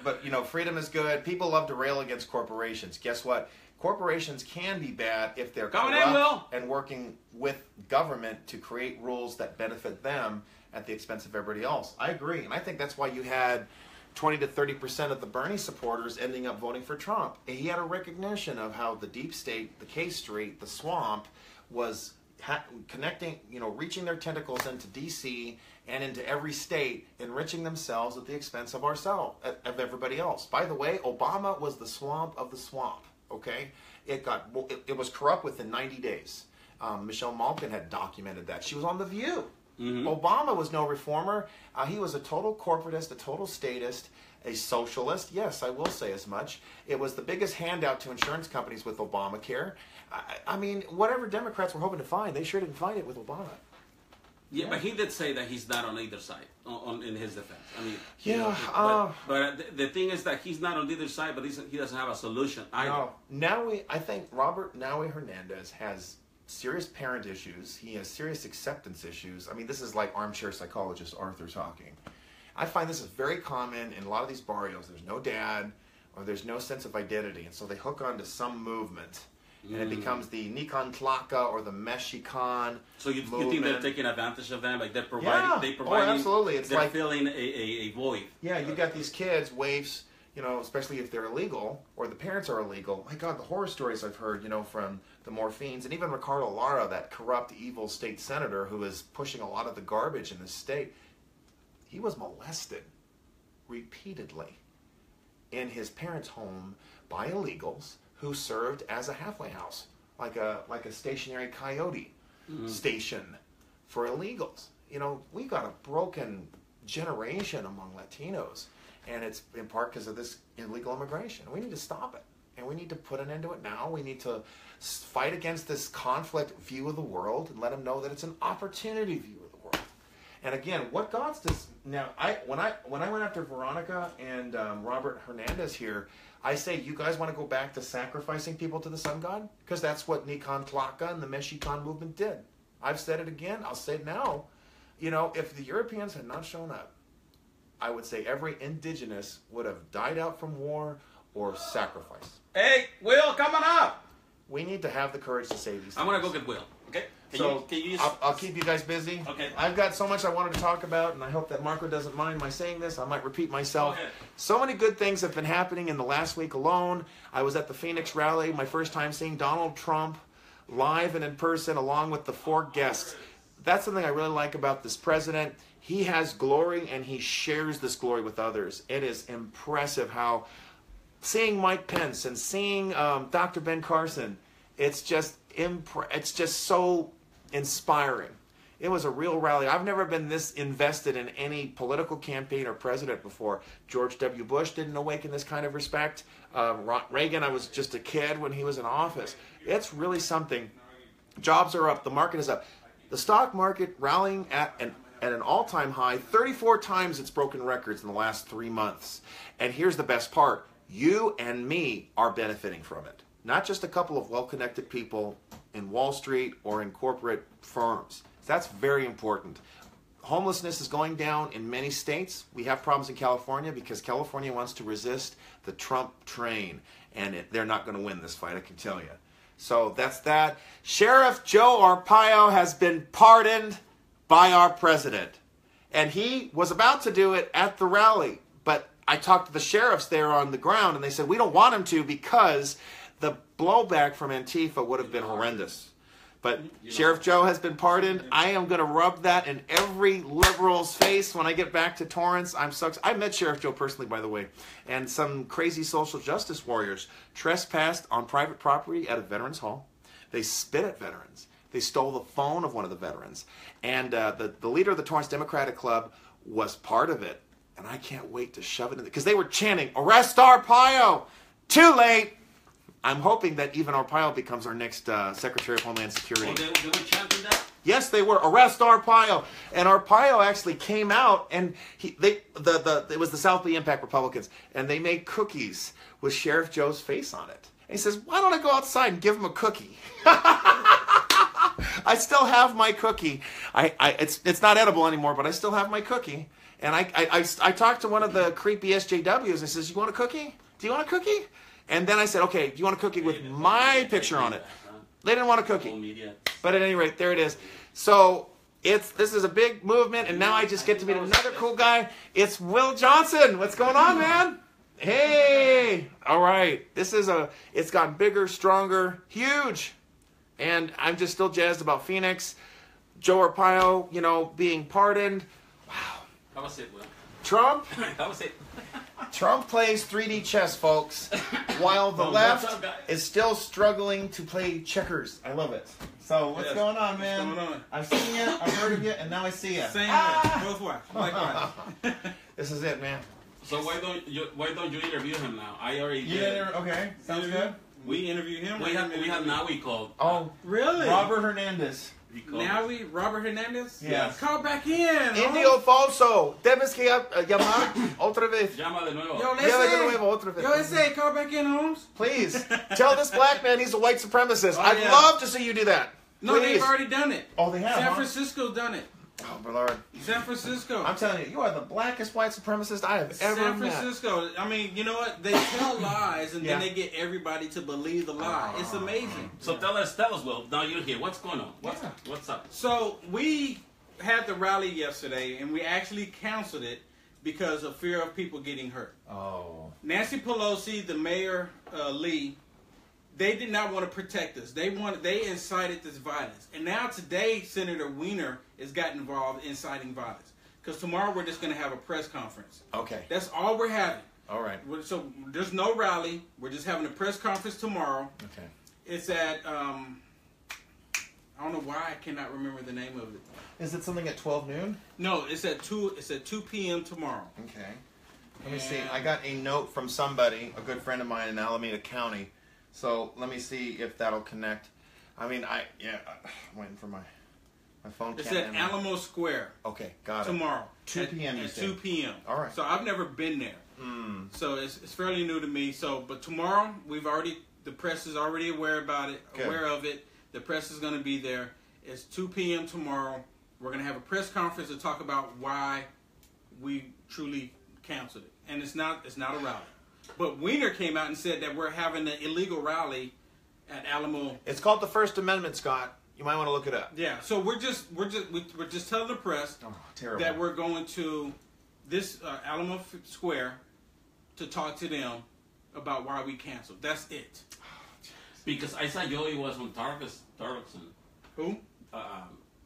But, freedom is good. People love to rail against corporations. Guess what? Corporations can be bad if they're corrupt and working with government to create rules that benefit them at the expense of everybody else. I agree. And I think that's why you had 20 to 30% of the Bernie supporters ending up voting for Trump. And he had a recognition of how the deep state, the K Street, the swamp was connecting, reaching their tentacles into D.C. and into every state, enriching themselves at the expense of of everybody else. By the way, Obama was the swamp of the swamp, okay? It was corrupt within 90 days. Michelle Malkin had documented that. She was on The View.
Mm-hmm.
Obama was no reformer. He was a total corporatist, a total statist, a socialist. Yes, I will say as much. It was the biggest handout to insurance companies with Obamacare. I mean, whatever Democrats were hoping to find, they sure didn't find it with Obama.
Yeah, but he did say that he's not on either side in his defense. I mean,
yeah.
But the thing is that he's not on either side, but he doesn't have a solution either.
No. I think Robert Naui Hernandez has serious parent issues. He has serious acceptance issues. I mean, this is like armchair psychologist Arthur talking. I find this is very common in a lot of these barrios. There's no dad or there's no sense of identity, and so they hook onto some movement. And it becomes the Nikan Tlaka or the Mexican.
So you think they're taking advantage of them? Like they're providing,
absolutely. It's
they're
like
filling a void.
Yeah, you got these kids, waifs, especially if they're illegal or the parents are illegal. My God, the horror stories I've heard, from the Morphines and even Ricardo Lara, that corrupt, evil state senator who is pushing a lot of the garbage in the state. He was molested repeatedly in his parents' home by illegals who served as a halfway house, like a stationary coyote station for illegals. We got a broken generation among Latinos, and it's in part because of this illegal immigration. We need to stop it, and we need to put an end to it now. We need to fight against this conflict view of the world and let them know that it's an opportunity view of the world. And again, what God's does now? When I went after Veronica and Robert Hernandez here, I say, you guys want to go back to sacrificing people to the sun god? Because that's what Nikan Tlaka and the Mexican movement did. I've said it again. I'll say it now. If the Europeans had not shown up, I would say every indigenous would have died out from war or sacrificed.
Hey, Will, coming up!
We need to have the courage to say these things.
I'm going to go get Will. Okay? Can you
I'll keep you guys busy.
Okay.
I've got so much I wanted to talk about, and I hope that Marco doesn't mind my saying this. I might repeat myself.
Okay.
So many good things have been happening in the last week alone. I was at the Phoenix rally, my first time seeing Donald Trump live and in person, along with the 4 guests. That's something I really like about this president. He has glory, and he shares this glory with others. It is impressive how seeing Mike Pence and seeing Dr. Ben Carson, it's just so inspiring. It was a real rally. I've never been this invested in any political campaign or president before. George W. Bush didn't awaken this kind of respect. Reagan, I was just a kid when he was in office. It's really something. Jobs are up. The market is up. The stock market rallying at an all-time high. 34 times it's broken records in the last 3 months. And here's the best part. You and me are benefiting from it. Not just a couple of well-connected people in Wall Street or in corporate firms. That's very important. Homelessness is going down in many states. We have problems in California because California wants to resist the Trump train. And they're not going to win this fight, I can tell you. So that's that. Sheriff Joe Arpaio has been pardoned by our president. And he was about to do it at the rally. But I talked to the sheriffs there on the ground, and they said, we don't want him to because the blowback from Antifa would have been horrendous. But Sheriff Joe has been pardoned. I am going to rub that in every liberal's face when I get back to Torrance. I met Sheriff Joe personally, by the way. And some crazy social justice warriors trespassed on private property at a veterans hall. They spit at veterans. They stole the phone of one of the veterans. And the leader of the Torrance Democratic Club was part of it. And I can't wait to shove it in because they were chanting, "Arrest Arpaio!" Too late. I'm hoping that even Arpaio becomes our next Secretary of Homeland Security.
Oh, they were chanting that?
Yes, they were. Arrest Arpaio. And Arpaio actually came out, and it was the South Bay Impact Republicans, and they made cookies with Sheriff Joe's face on it. And he says, why don't I go outside and give him a cookie? I still have my cookie. It's not edible anymore, but I still have my cookie. And I talked to one of the creepy SJWs, and he says, you want a cookie? Do you want a cookie? And then I said, okay, do you want a cookie with my picture on it? They didn't want a cookie. But at any rate, there it is. So this is a big movement, and now I just get to meet another cool guy. It's Will Johnson. What's going on, man? Hey. All right. It's gotten bigger, stronger, huge. And I'm just still jazzed about Phoenix. Joe Arpaio, being pardoned. Wow.
That was it, Will.
Trump?
That was it.
Trump plays 3D chess, folks, while the left is still struggling to play checkers. I love it.
So what's going on, man?
What's going on?
I've seen you, I've heard of you, and now I see you.
Same both ways. Likewise.
This is it, man.
So why don't you interview him now? I already did.
Okay, sounds good.
We interview him. We have now we called.
Oh,
really?
Robert Hernandez.
Robert Hernandez?
Yes.
Call back in.
Indio falso. Debes que llamar otra vez.
Llama de nuevo.
Llama de nuevo otra vez.
Yo, say, call back in, Holmes.
Please tell this black man he's a white supremacist.
Oh,
I'd love to see you do that.
No,
Please.
they've already done it.
Oh, they have.
San Francisco's done it.
Oh, my Lord.
San Francisco.
I'm telling you, you are the blackest white supremacist I have ever met.
San Francisco. I mean, you know what? They tell lies and then they get everybody to believe the lie. It's amazing. So tell us, Will. Now you're here. What's going on? What's up? So we had the rally yesterday, and we actually canceled it because of fear of people getting hurt.
Oh.
Nancy Pelosi, the mayor, Lee, they did not want to protect us. They incited this violence. And now today, Senator Weiner has got involved in inciting violence. Because tomorrow we're just going to have a press conference.
Okay.
That's all we're having.
All right.
So there's no rally. We're just having a press conference tomorrow.
Okay.
It's at, I don't know why I cannot remember the name of it.
Is it something at 12 noon?
No, it's at 2 p.m. tomorrow.
Okay. Let me see. I got a note from somebody, a good friend of mine in Alameda County. So let me see if that'll connect. I mean, I'm waiting for my phone.
It's at Alamo Square.
Okay, got it.
Tomorrow.
2 p.m.
At 2 p.m.
All right.
So I've never been there. So it's fairly new to me. So, but tomorrow the press is already aware of it. The press is going to be there. It's 2 p.m. tomorrow. We're going to have a press conference to talk about why we truly canceled it. And it's not a rally. But Weiner came out and said that we're having an illegal rally at Alamo.
It's called the First Amendment, Scott. You might want to look it up.
Yeah. So we're just telling the press that we're going to this Alamo Square to talk to them about why we canceled. That's it.
Because I saw Joey was on Tarleton.
Who?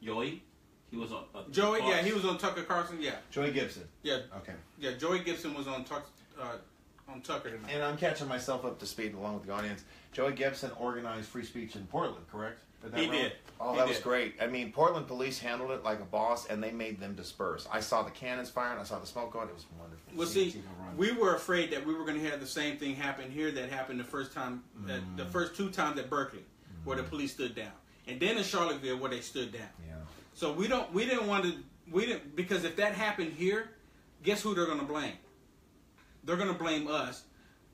Joey. He was on
Joey. Yeah, he was on Tucker Carlson. Yeah.
Joey Gibson.
Yeah.
Okay.
Yeah, Joey Gibson was on Tucker tonight.
And I'm catching myself up to speed along with the audience. Joey Gibson organized free speech in Portland, correct?
He did.
Oh, that was great. I mean, Portland police handled it like a boss, and they made them disperse. I saw the cannons firing. I saw the smoke going. It was wonderful.
Well, see, we were afraid that we were going to have the same thing happen here that happened the first time, the first 2 times at Berkeley, where the police stood down, and then in Charlottesville where they stood down.
Yeah.
So we didn't because if that happened here, guess who they're going to blame? They're going to blame us.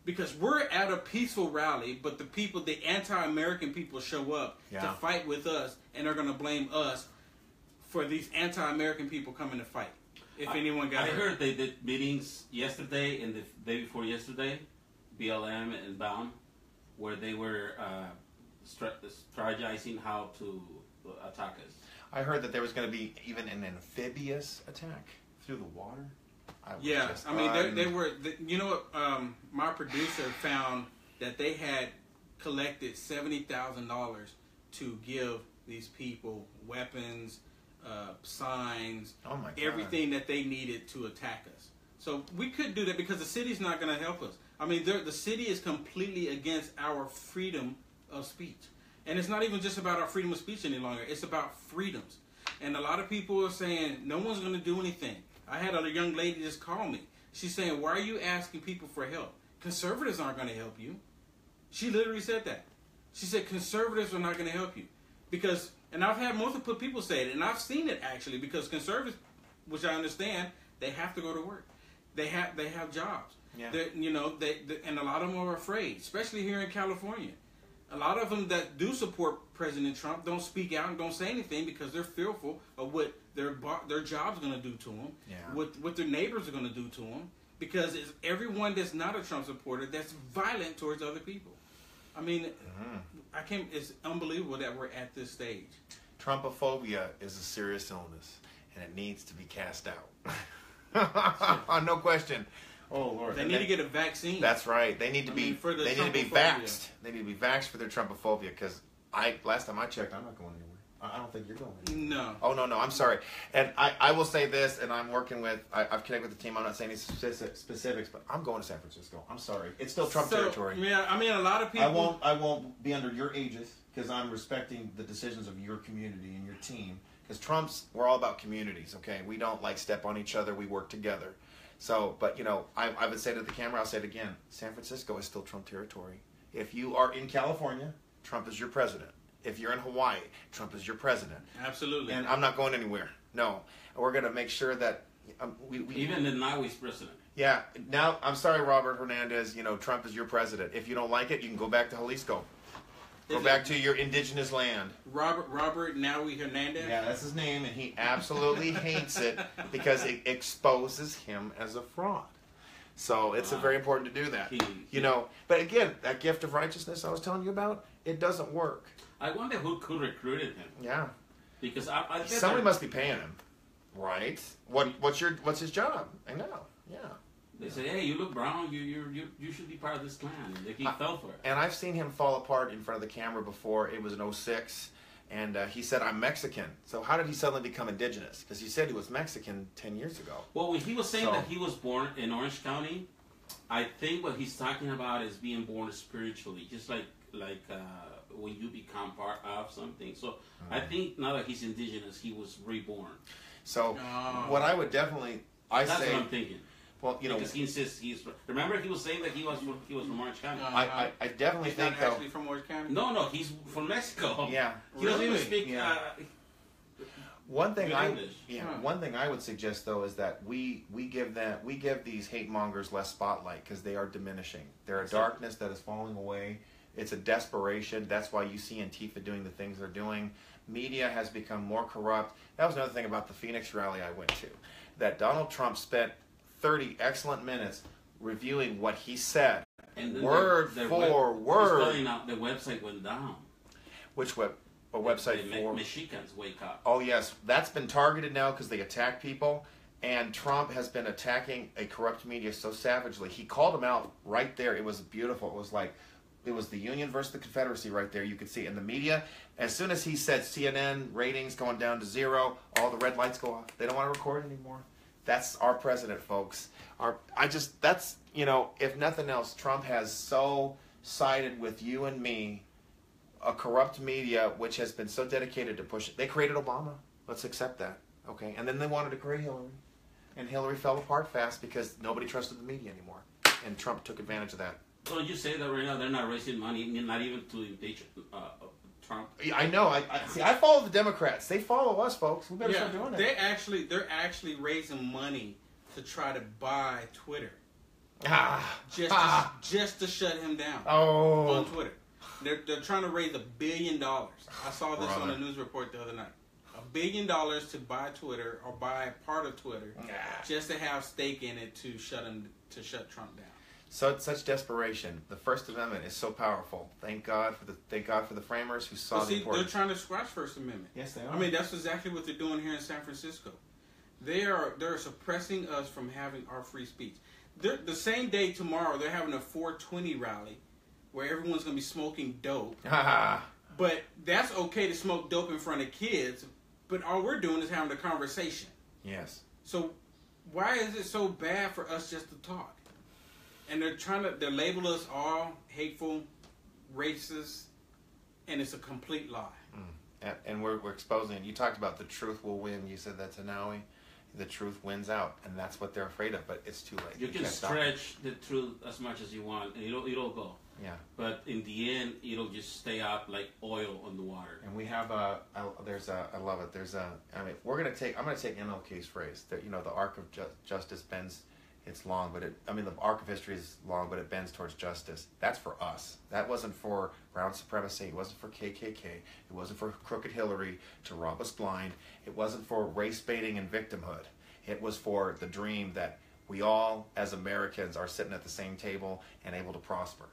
Because we're at a peaceful rally, but the anti-American people show up to fight with us, and they're going to blame us for these anti-American people coming to fight. If anyone got hurt.
I heard they did meetings yesterday and the day before yesterday, BLM and BAM, where they were strategizing how to attack us.
I heard that there was going to be even an amphibious attack through the water.
I mean, they were. You know what? My producer found that they had collected $70,000 to give these people weapons, signs, everything that they needed to attack us. So we couldn't do that because the city's not going to help us. I mean, the city is completely against our freedom of speech, and it's not even just about our freedom of speech any longer. It's about freedoms, and a lot of people are saying no one's going to do anything. I had a young lady just call me. She's saying, why are you asking people for help? Conservatives aren't going to help you. She literally said that. She said, conservatives are not going to help you. Because, and I've had multiple people say it, and I've seen it actually, because conservatives, which I understand, they have to go to work. They have jobs. Yeah. And a lot of them are afraid, especially here in California. A lot of them that do support President Trump don't speak out and don't say anything because they're fearful of what their job's going to do to them, what their neighbors are going to do to them, because it's everyone that's not a Trump supporter that's violent towards other people. I mean, it's unbelievable that we're at this stage.
Trumpophobia is a serious illness, and it needs to be cast out. No question.
Oh Lord!
They need to get a vaccine.
That's right. They need to be vaxxed. They need to be vaxxed for their Trumpophobia. Because last time I checked, I'm not going anywhere. I don't think you're going.
No.
Oh, no, I'm sorry. And I will say this, and I'm working with, I've connected with the team. I'm not saying any specifics, but I'm going to San Francisco. I'm sorry. It's still Trump territory.
Yeah, I mean, a lot of people...
I won't be under your aegis because I'm respecting the decisions of your community and your team. Because we're all about communities, okay? We don't like step on each other. We work together. So, but you know, I would say to the camera, I'll say it again. San Francisco is still Trump territory. If you are in California, Trump is your president. If you're in Hawaii, Trump is your president.
Absolutely.
And I'm not going anywhere. No. We're going to make sure that we
even the now he's president.
Yeah. Now, I'm sorry, Robert Hernandez. You know, Trump is your president. If you don't like it, you can go back to Jalisco. Go back to your indigenous land.
Robert Naui Hernandez?
Yeah, that's his name, and he absolutely hates it because it exposes him as a fraud. So it's very important to do that. You know, but again, that gift of righteousness I was telling you about, it doesn't work.
I wonder who could recruited him.
Yeah.
Because I
somebody must be paying him, right? What's his job? I know. Yeah.
They say, hey, you look brown. You should be part of this clan. He fell for it.
And I've seen him fall apart in front of the camera before. It was in 2006, and he said, "I'm Mexican." So how did he suddenly become indigenous? Because he said he was Mexican 10 years ago.
Well, when he was saying that he was born in Orange County, I think what he's talking about is being born spiritually, just like when you become part of something. So I think now that he's indigenous, he was reborn.
So what I would definitely
that's what I'm thinking.
Well, you know,
because he insists remember he was saying that he was from Orange County.
I definitely think
not actually from Orange County.
No, he's from Mexico.
Yeah,
he doesn't even speak.
One thing I would suggest though is that we give these hate mongers less spotlight because they are diminishing. They're a darkness that is falling away. It's a desperation. That's why you see Antifa doing the things they're doing. Media has become more corrupt. That was another thing about the Phoenix rally I went to. That Donald Trump spent 30 excellent minutes reviewing what he said, and word for word.
The website went down.
Which website for?
Mexicans wake up.
Oh yes, that's been targeted now because they attack people, and Trump has been attacking a corrupt media so savagely. He called them out right there. It was beautiful. It was the Union versus the Confederacy right there. You could see it in the media. As soon as he said CNN ratings going down to 0, all the red lights go off. They don't want to record anymore. That's our president, folks. That's, you know, if nothing else, Trump has so sided with you and me, a corrupt media, which has been so dedicated to push it. They created Obama. Let's accept that, okay? And then they wanted to create Hillary. And Hillary fell apart fast because nobody trusted the media anymore. And Trump took advantage of that.
So you say that right now they're not raising money, not even to impeach Trump.
I know. I follow the Democrats. They follow us, folks. We better start doing that.
They're actually raising money to try to buy Twitter. Just to shut him down on Twitter. They're trying to raise $1 billion. I saw this on a news report the other night. $1 billion to buy Twitter or buy part of Twitter, just to have stake in it to shut Trump down.
So it's such desperation. The First Amendment is so powerful. Thank God for the framers who saw the importance.
They're trying to scratch First Amendment.
Yes, they are.
I mean, that's exactly what they're doing here in San Francisco. They're suppressing us from having our free speech. The same day tomorrow, they're having a 420 rally where everyone's going to be smoking dope. But that's okay to smoke dope in front of kids, but all we're doing is having a conversation.
Yes.
So why is it so bad for us just to talk? And they label us all hateful, racist, and it's a complete lie.
And we're exposing it. You talked about the truth will win. You said that to Naui. The truth wins out, and that's what they're afraid of, but it's too late.
You can stretch the truth as much as you want, and it'll go.
Yeah.
But in the end, it'll just stay up like oil on the water.
And we have I love it. I'm going to take MLK's phrase. That, you know, the arc of justice bends. It's long, but the arc of history is long, but it bends towards justice. That's for us. That wasn't for brown supremacy. It wasn't for KKK. It wasn't for crooked Hillary to rob us blind. It wasn't for race baiting and victimhood. It was for the dream that we all, as Americans, are sitting at the same table and able to prosper.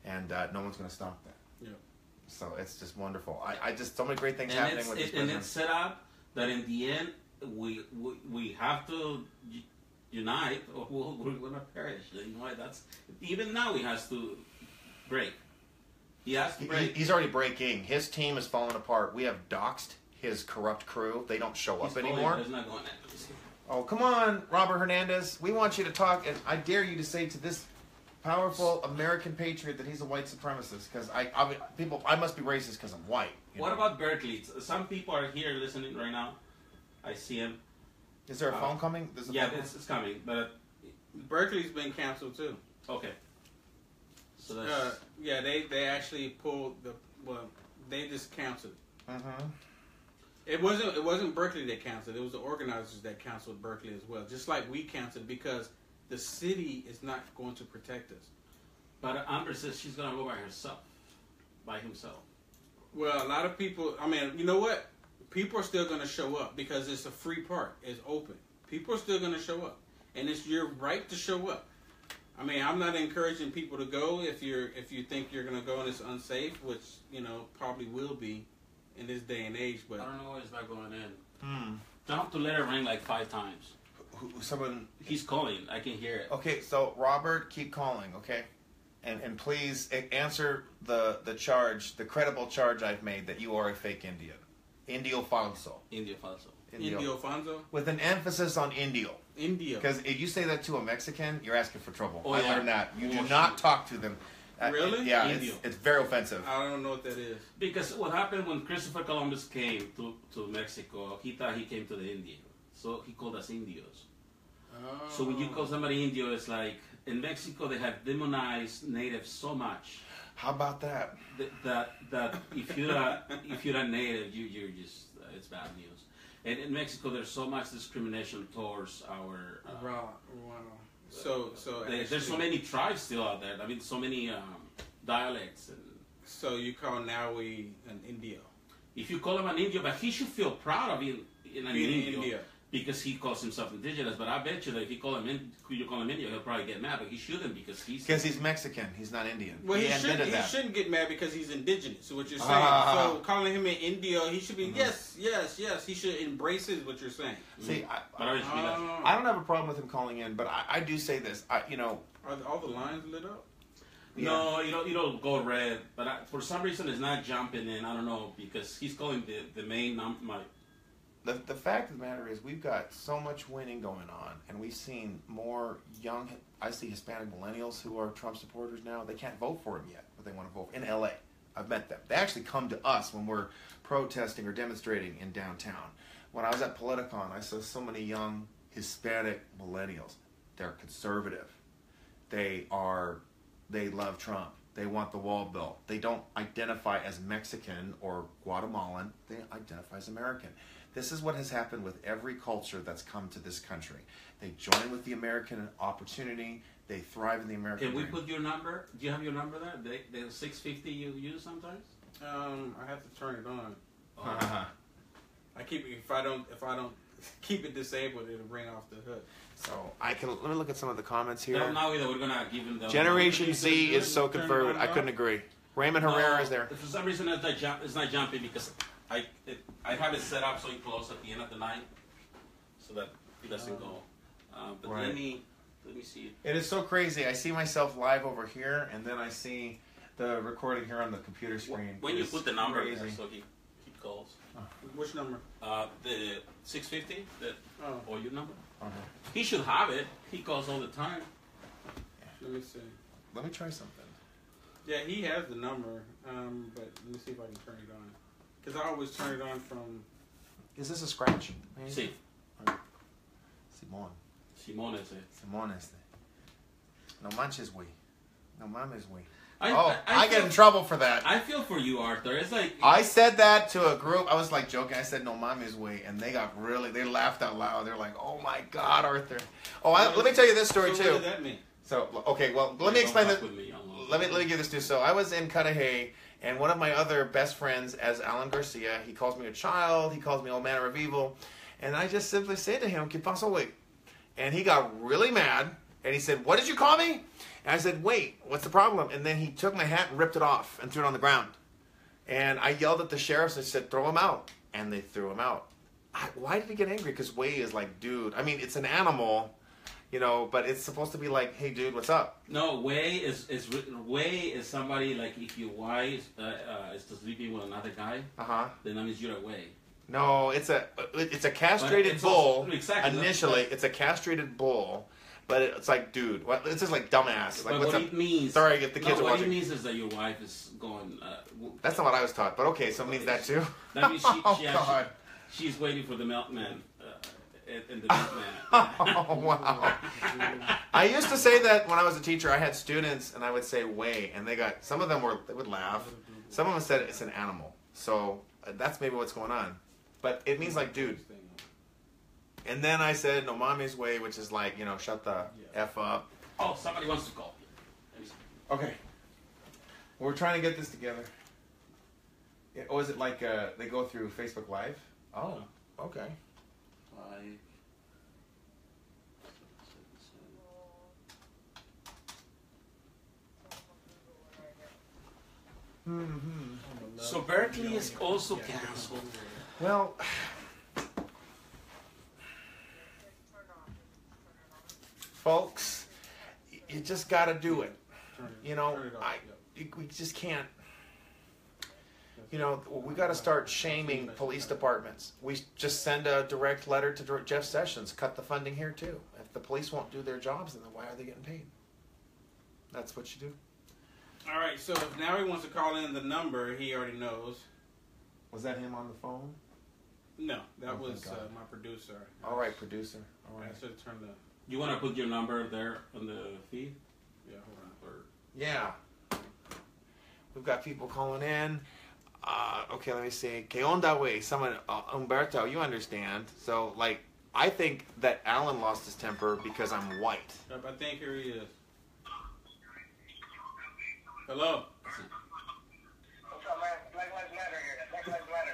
And no one's going to stop that. Yeah. So it's just wonderful. I just so many great things happening with this.
And it's set up that in the end, we have to unite, or we're going to perish. You know, even now he has to break. He has to break.
He's already breaking. His team is falling apart. We have doxed his corrupt crew. They don't show up anymore.
He's not going there.
Oh, come on, Robert Hernandez. We want you to talk, and I dare you to say to this powerful American patriot that he's a white supremacist. Because I must be racist because I'm white.
What about Berkeley? Some people are here listening right now. I see him.
Is there a phone coming?
It's coming. But
Berkeley's been canceled too.
Okay. So that's
they actually pulled they just canceled.
Mm-hmm.
It wasn't Berkeley that canceled. It was the organizers that canceled Berkeley as well. Just like we canceled because the city is not going to protect us.
But Amber says she's going to go by himself.
Well, a lot of people. I mean, you know what? People are still going to show up because it's a free park. It's open. People are still going to show up, and it's your right to show up. I mean, I'm not encouraging people to go if you think you're going to go and it's unsafe, which probably will be in this day and age. But
I don't know why it's not going in. Don't have to let it ring like 5 times. He's calling. I can hear it.
Okay, so Robert, keep calling. Okay, and please answer the charge, the credible charge I've made that you are a fake Indian. Indio Falso. With an emphasis on Indio. Because if you say that to a Mexican, you're asking for trouble. I learned that. You do not talk to them.
Really?
Yeah, it's very offensive.
I don't know what that is.
Because what happened when Christopher Columbus came to Mexico, he thought he came to the Indian. So he called us Indios.
Oh.
So when you call somebody Indio, it's like, in Mexico they have demonized natives so much.
How about that?
That if you're not native, you're just it's bad news. And in Mexico, there's so much discrimination towards our.
Wow. So
there's so many tribes still out there. I mean, so many dialects. And
so you call Naui an Indio?
If you call him an Indio, but he should feel proud of being an Indio. Because he calls himself indigenous, but I bet you that if you call him Indio, he'll probably get mad. But he shouldn't because he's
Mexican. He's not Indian.
Well, he shouldn't get mad because he's indigenous. So what you're saying? So calling him an Indio, he should be yes. He should embrace it. What you're saying?
See, I don't have a problem with him calling in, but I do say this.
Are all the lines lit up?
Yeah. No, you don't go red. But for some reason, it's not jumping in. I don't know because he's calling the main number.
The fact of the matter is we've got so much winning going on, and we've seen more I see Hispanic millennials who are Trump supporters now. They can't vote for him yet, but they want to vote. In L.A., I've met them. They actually come to us when we're protesting or demonstrating in downtown. When I was at Politicon, I saw so many young Hispanic millennials. They're conservative. They love Trump. They want the wall built. They don't identify as Mexican or Guatemalan. They identify as American. This is what has happened with every culture that's come to this country. They join with the American opportunity. They thrive in the American
dream. Can we put your number? Do you have your number there? The 650 you use sometimes?
I have to turn it on.
Oh.
I keep it if I don't keep it disabled, it'll ring off the hook.
So let me look at some of the comments here.
Now we're gonna give him the
Generation Z is so conservative. I couldn't agree. Raymond Herrera is there.
For some reason it's not jumping because I have it set up so it closes at the end of the night, so that it doesn't go. But
right.
let me see.
It is so crazy. I see myself live over here, and then I see the recording here on the computer screen.
When you put the number there, so he calls.
Which number?
The 650. Or your number.
Okay.
He should have it. He calls all the time.
Let me see.
Let me try something.
Yeah, he has the number, but let me see if I can turn it on. Because I always turn it on from...
Is this a scratch?
Sí. Simón ese.
No manches, güey. No mames, güey. I get in trouble for that.
I feel for you, Arthur. It's like...
I said that to a group. I was like joking. I said, no mames, güey. And they laughed out loud. They're like, oh my God, Arthur. Let me tell you this story too.
What does that mean?
So, okay, well, let me explain this. Let me give this to you. So I was in Cudahy, and one of my other best friends, as Alan Garcia, he calls me a child. He calls me all manner of evil. And I just simply said to him, ¿Qué pasó, güey? And he got really mad. And he said, what did you call me? And I said, wait, what's the problem? And then he took my hat and ripped it off and threw it on the ground. And I yelled at the sheriffs and said, throw him out. And they threw him out. Why did he get angry? Because Way is like, dude. I mean, it's an animal, but it's supposed to be like, hey, dude, what's up?
No, Way is somebody like if your wife is sleeping with another guy, then that means you're away.
No, it's a castrated bull.
Exactly.
Initially, it's a castrated bull, but it's like, dude, what? It's just like dumbass. Like,
what it means.
Sorry if the kids are watching.
What it means is that your wife is going.
That's not what I was taught, but okay, so it means that too.
That means she's waiting for the milkman. In the milkman.
Oh wow! I used to say that when I was a teacher. I had students, and I would say "way," and they some of them they would laugh. Some of them said it's an animal. So that's maybe what's going on. But it means like, dude. And then I said, no mommy's way, which is like, shut the F up.
Oh, somebody wants to call.
Okay. We're trying to get this together. Oh, is it like they go through Facebook Live? Oh, okay.
So Berkeley is also canceled.
Well, folks, you just got to do it. We just can't. We got to start shaming police departments. We just send a direct letter to Jeff Sessions. Cut the funding here too. If the police won't do their jobs, then why are they getting paid? That's what you do.
All right. So if now he wants to call in the number, he already knows.
Was that him on the phone?
No, that was my producer.
All right, producer. All right.
I should turn the.
You want to put your number there on the feed?
Yeah, hold on.
Yeah. We've got people calling in. Okay, let me see. Que onda, wey? Someone, Humberto, you understand. So, like, I think that Alan lost his temper because I'm white.
Yep, I think here he is. Hello.
What's up, man? Black Lives Matter here. Black Lives Matter.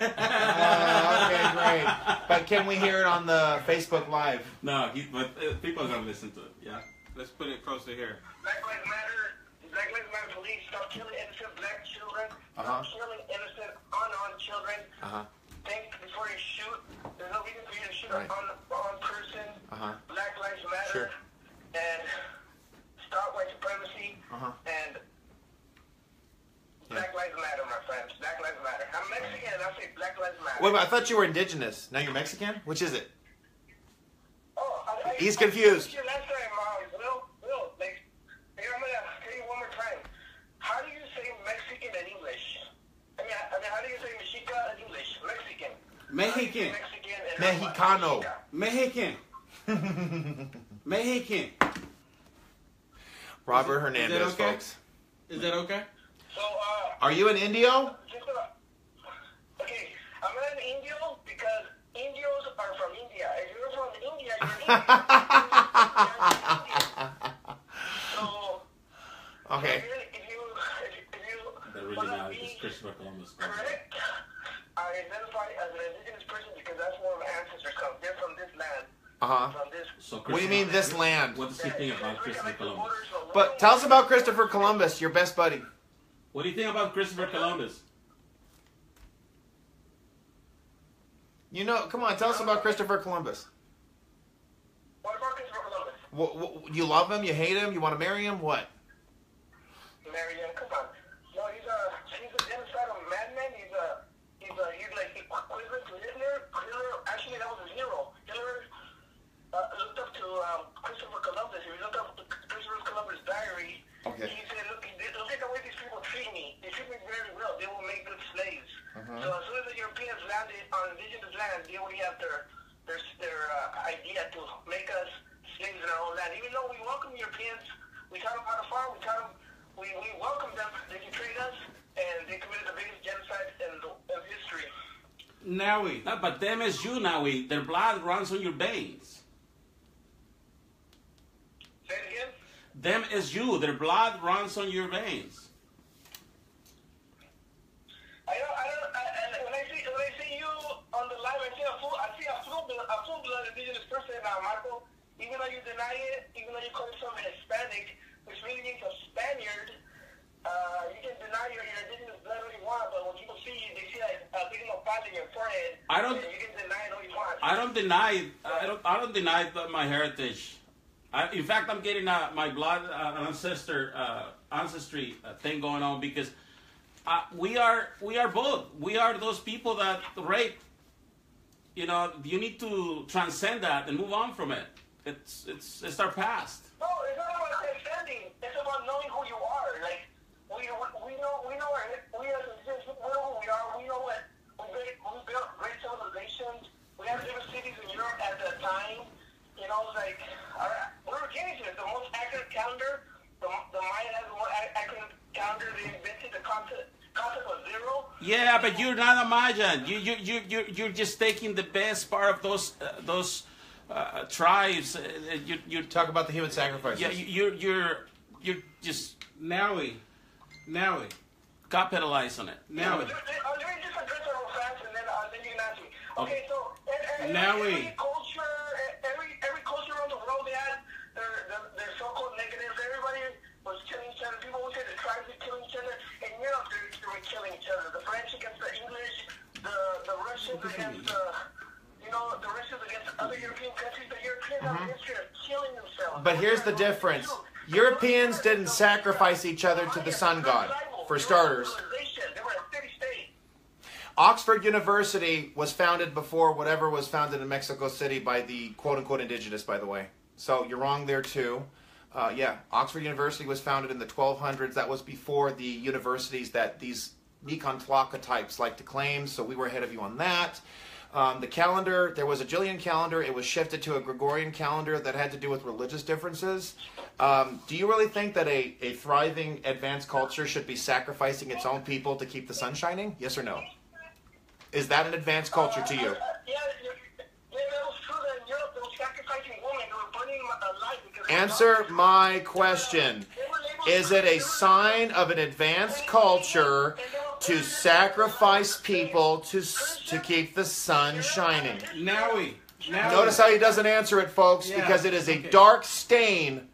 Okay, great. But can we hear it on the Facebook Live?
No, but people are going to listen to it, yeah?
Let's put it closer here.
Black Lives Matter. Black Lives Matter police. Stop killing innocent black children. Stop killing innocent unarmed children. Think before you shoot. There's no reason for you to shoot an unarmed person. Black Lives Matter.
Sure.
And stop white supremacy. And Black Lives Matter, my friends. Black Lives Matter. I'm Mexican and I say Black Lives Matter.
Wait, I thought you were indigenous. Now you're Mexican? Which is it?
Oh,
He's confused.
Last time, Will, like, I'm gonna tell you one more time. How do you say Mexican in English? I mean, how do you say Mexica in English? Mexican.
Mexican.
Mexicano.
Mexican. Mexican.
Robert Hernandez,
okay?
folks.
Is that okay?
So,
are you an Indio?
Okay, I'm not an Indio because Indios are from India. If you're from India, you're Indian. So,
okay.
If you
that really matters is Christopher Columbus.
Correct. I identify as an indigenous person because that's where my ancestors come. They're from this land. From this.
So
what do you mean this land?
What does he think about Christopher Columbus?
But tell us about Christopher Columbus, your best buddy.
What do you think about Christopher Columbus?
Come on, tell us about Christopher Columbus.
What about Christopher Columbus?
You love him? You hate him? You want to marry him? What?
Marry him? Come on. No, he's a genocidal madman. He's like equivalent to Hitler. Actually, that was his hero. Hitler looked up to Christopher Columbus. If you look up Christopher Columbus' diary, he said, look at the way these people treat me. They treat me very well. They will make good slaves. So as soon as the Europeans landed on indigenous land, they already have their idea to make us slaves in our own land. Even though we welcome Europeans, we taught them how to farm, we welcome them, they can trade us, and they committed the biggest genocide in history.
Naui.
No, but them as you, Naui. Their blood runs on your veins.
Say it again?
Them as you. Their blood runs on your veins.
When I see you on the live, I see a full-blood indigenous person now, Marco. Even though you deny it, even though you call yourself Hispanic, which really means a Spaniard, you can deny your indigenous blood all you want, but when people see you, they see like a big nopal in your forehead. You can deny it all you want.
I don't deny my heritage. In fact, I'm getting my blood ancestry thing going on because we are both. We are those people that rape
you know, you need to transcend that and move on from it. It's our past.
No, it's not about transcending. It's about knowing who you are. Like we know who we are. We know who we are. We know what we built great civilizations. We have different cities in Europe at the time. You know, like we're Gutierrez, the most accurate calendar. The Maya has the more accurate calendar. They invented the concept of zero.
Yeah, but you're not a Mayan. You're just taking the best part of those tribes. You
talk about the human sacrifices.
Yeah, you're just
Naui.
capitalize on it.
Let me just address it real fast, and then you can ask me. Okay, so
Naui.
every culture around the world, they had their so-called negatives. Everybody was killing each other. People would say the tribes were killing each other. In Europe, they were killing each other. The French against the English, the Russians against the Russians against other European countries. The Europeans have a history of killing themselves.
But here's the difference. Europeans didn't sacrifice each other to the sun god, for starters.
They were a city-state.
Oxford University was founded before whatever was founded in Mexico City by the quote-unquote indigenous, by the way. So you're wrong there, too. Yeah, Oxford University was founded in the 1200s. That was before the universities that these Nicontlaka types like to claim, so we were ahead of you on that. The calendar, there was a Julian calendar. It was shifted to a Gregorian calendar that had to do with religious differences. Do you really think that a thriving, advanced culture should be sacrificing its own people to keep the sun shining? Yes or no? Is that an advanced culture to you?
Yeah, that was true that in Europe they were sacrificing women. They were burning alive because
Answer my question. Is it a sign of an advanced culture to sacrifice people to keep the sun shining?
Naui.
Notice how he doesn't answer it, folks, because it is a dark stain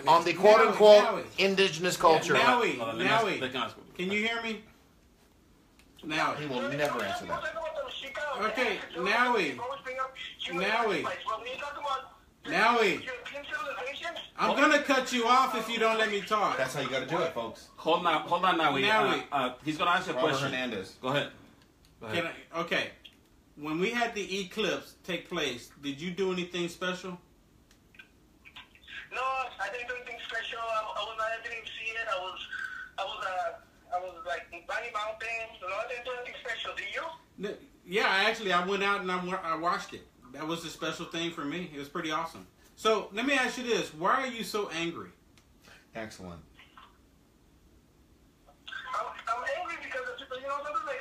on the quote-unquote indigenous culture.
Naui. Can you hear me? Naui.
He will never answer that.
Okay, Naui. I'm gonna cut you off if you don't let me talk.
That's how you got to do it, folks.
Hold on, Naui. He's gonna ask you a question.
Hernandez.
Go ahead.
Okay. When we had the eclipse take place, did you do anything special?
No, I didn't do anything special. I didn't even see it. I was like banging mountains. No, I didn't do anything special. Did you?
Yeah, I went out and I watched it. That was a special thing for me. It was pretty awesome. So let me ask you this: why are you so angry?
Excellent.
I'm angry because something like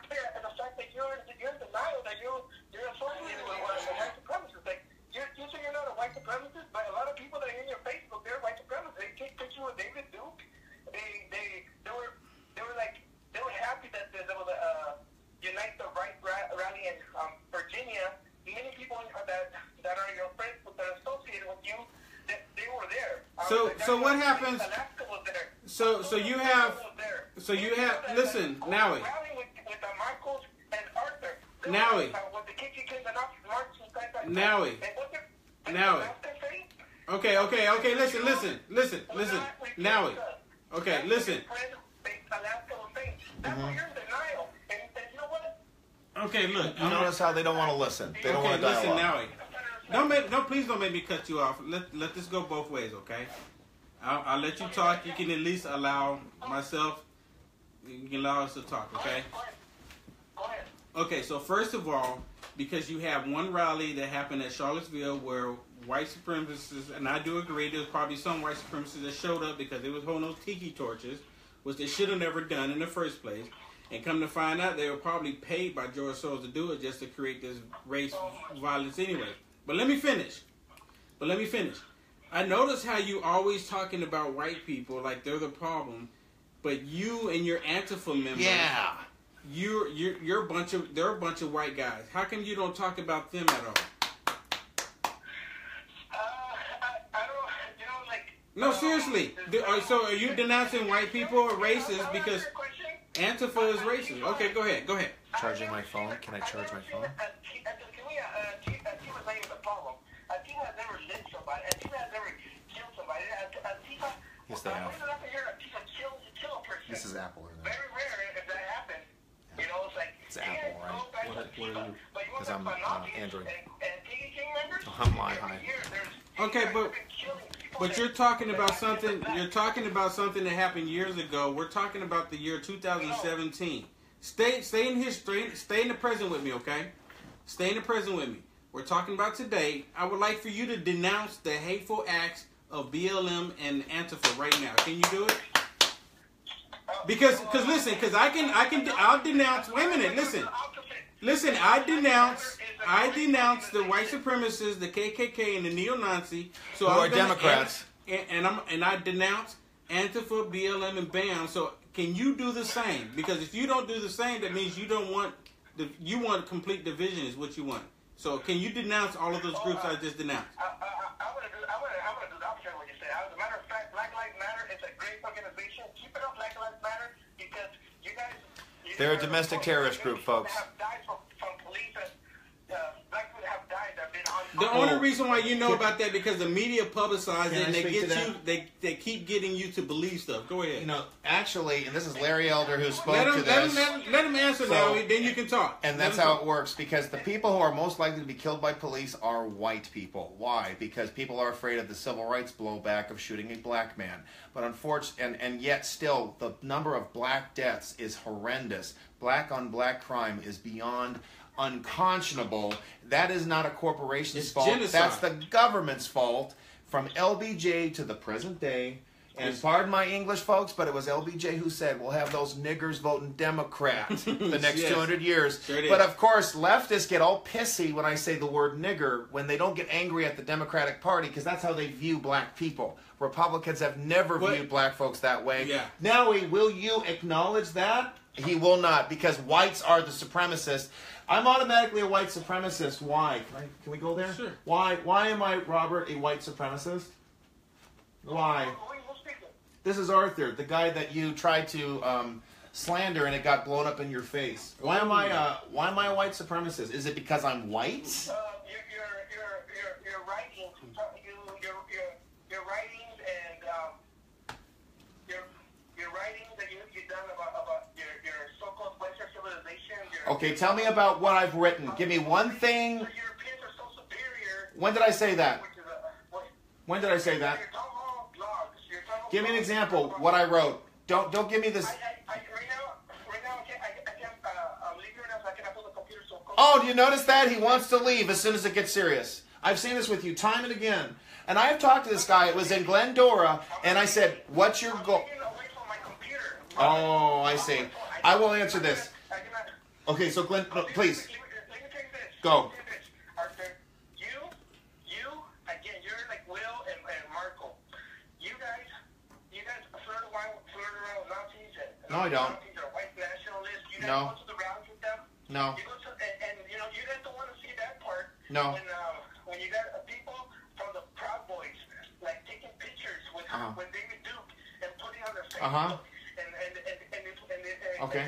and the fact that you're in denial that you're associated with white supremacists. Like you say you're not a white supremacist, but a lot of people that are in your Facebook, they're white supremacists. They take pictures with David Duke. They were happy that there was a Unite the Right rally in Virginia. Many people that are your Facebook that are associated with you, they were there.
So what happens?
Alaska was there.
So you have. Listen, Naui.
Marcos and Arthur.
Naui. Naui. Okay. Listen. Naui. Okay, listen. Okay, look.
You notice how they don't want to listen. They don't want to dialogue.
Listen, Naui. Please don't make me cut you off. Let this go both ways, okay? I'll let you talk. You can at least allow myself. You can allow us to talk, okay?
Go ahead.
Okay, so first of all, because you have one rally that happened at Charlottesville where white supremacists, and I do agree, there's probably some white supremacists that showed up because they was holding those tiki torches, which they should have never done in the first place. And come to find out, they were probably paid by George Soros to do it just to create this race violence anyway. But let me finish. I notice how you always talking about white people like they're the problem, but you and your Antifa members, they're a bunch of white guys. How come you don't talk about them at all?
I don't,
No, seriously. So are you denouncing white people or racist because Antifa is racist? Okay, go ahead.
Charging my phone? Can I charge my phone?
Antifa's not even the problem. Antifa has never lit somebody. Antifa has never killed somebody. Antifa...
Yes, they have.
When did I hear Antifa kill a person?
This is Apple, isn't it?
Very rare if that happens. You know, it's like...
It's Apple, right?
But you
because I'm Android.
I'm high.
Okay, but you're talking about something. You're talking about something that happened years ago. We're talking about the year 2017. Stay in history. Stay in the present with me, okay? Stay in the present with me. We're talking about today. I would like for you to denounce the hateful acts of BLM and Antifa right now. Can you do it? Because I'll denounce. Wait a minute. Listen. I denounce the white supremacists, the KKK, and the neo-Nazi.
So who are Democrats?
And I denounce Antifa, BLM, and BAM. So can you do the same? Because if you don't do the same, that means you don't want you want complete division is what you want. So can you denounce all of those groups I just denounced?
I'm gonna do the opposite of what you said. As a matter of fact, Black Lives Matter is a great organization. Keep it up, Black Lives Matter, because you guys.
They're a domestic terrorist group, folks.
Have died from police and black people have died. That have been on.
The only reason why you know about that because the media publicizes it and they keep getting you to believe stuff. Go ahead.
You know, actually, and this is Larry Elder who spoke to this.
Let him answer now, then you can talk.
And that's how it works, because the people who are most likely to be killed by police are white people. Why? Because people are afraid of the civil rights blowback of shooting a black man. But unfortunately, and yet still, the number of black deaths is horrendous. Black on black crime is beyond unconscionable. That is not a corporation's fault.
Genocide.
That's the government's fault. From LBJ to the present day. And pardon my English, folks, but it was LBJ who said, we'll have those niggers voting Democrat the next 200 years.
Sure
but of course, leftists get all pissy when I say the word nigger, when they don't get angry at the Democratic Party, because that's how they view black people. Republicans have never viewed black folks that way.
Yeah.
Now, will you acknowledge that? He will not, because whites are the supremacists. I'm automatically a white supremacist. Why? Can we go there?
Sure.
Why am I, Robert, a white supremacist? Why? This is Arthur, the guy that you tried to slander and it got blown up in your face. Why am I a white supremacist? Is it because I'm white?
Your writings, your writings and your writings that you've done about your so-called Western civilization.
Okay, tell me about what I've written. Give me one thing.
The Europeans are so superior.
When did I say that? When did I say that? Give me an example. What I wrote. Don't give me this.
Right now, I'm leaving right now, so I cannot pull the computer.
Oh, do you notice that? He wants to leave as soon as it gets serious. I've seen this with you time and again. And I have talked to this guy. It was in Glendora, and I said, "What's your goal?" Oh, I see. I will answer this. Okay, so Glenn, no, please. Go. No, I don't. No. No.
You guys don't want to see that part.
No.
When you got people from the Proud Boys, like taking pictures with David Duke and putting on their Facebook,
okay.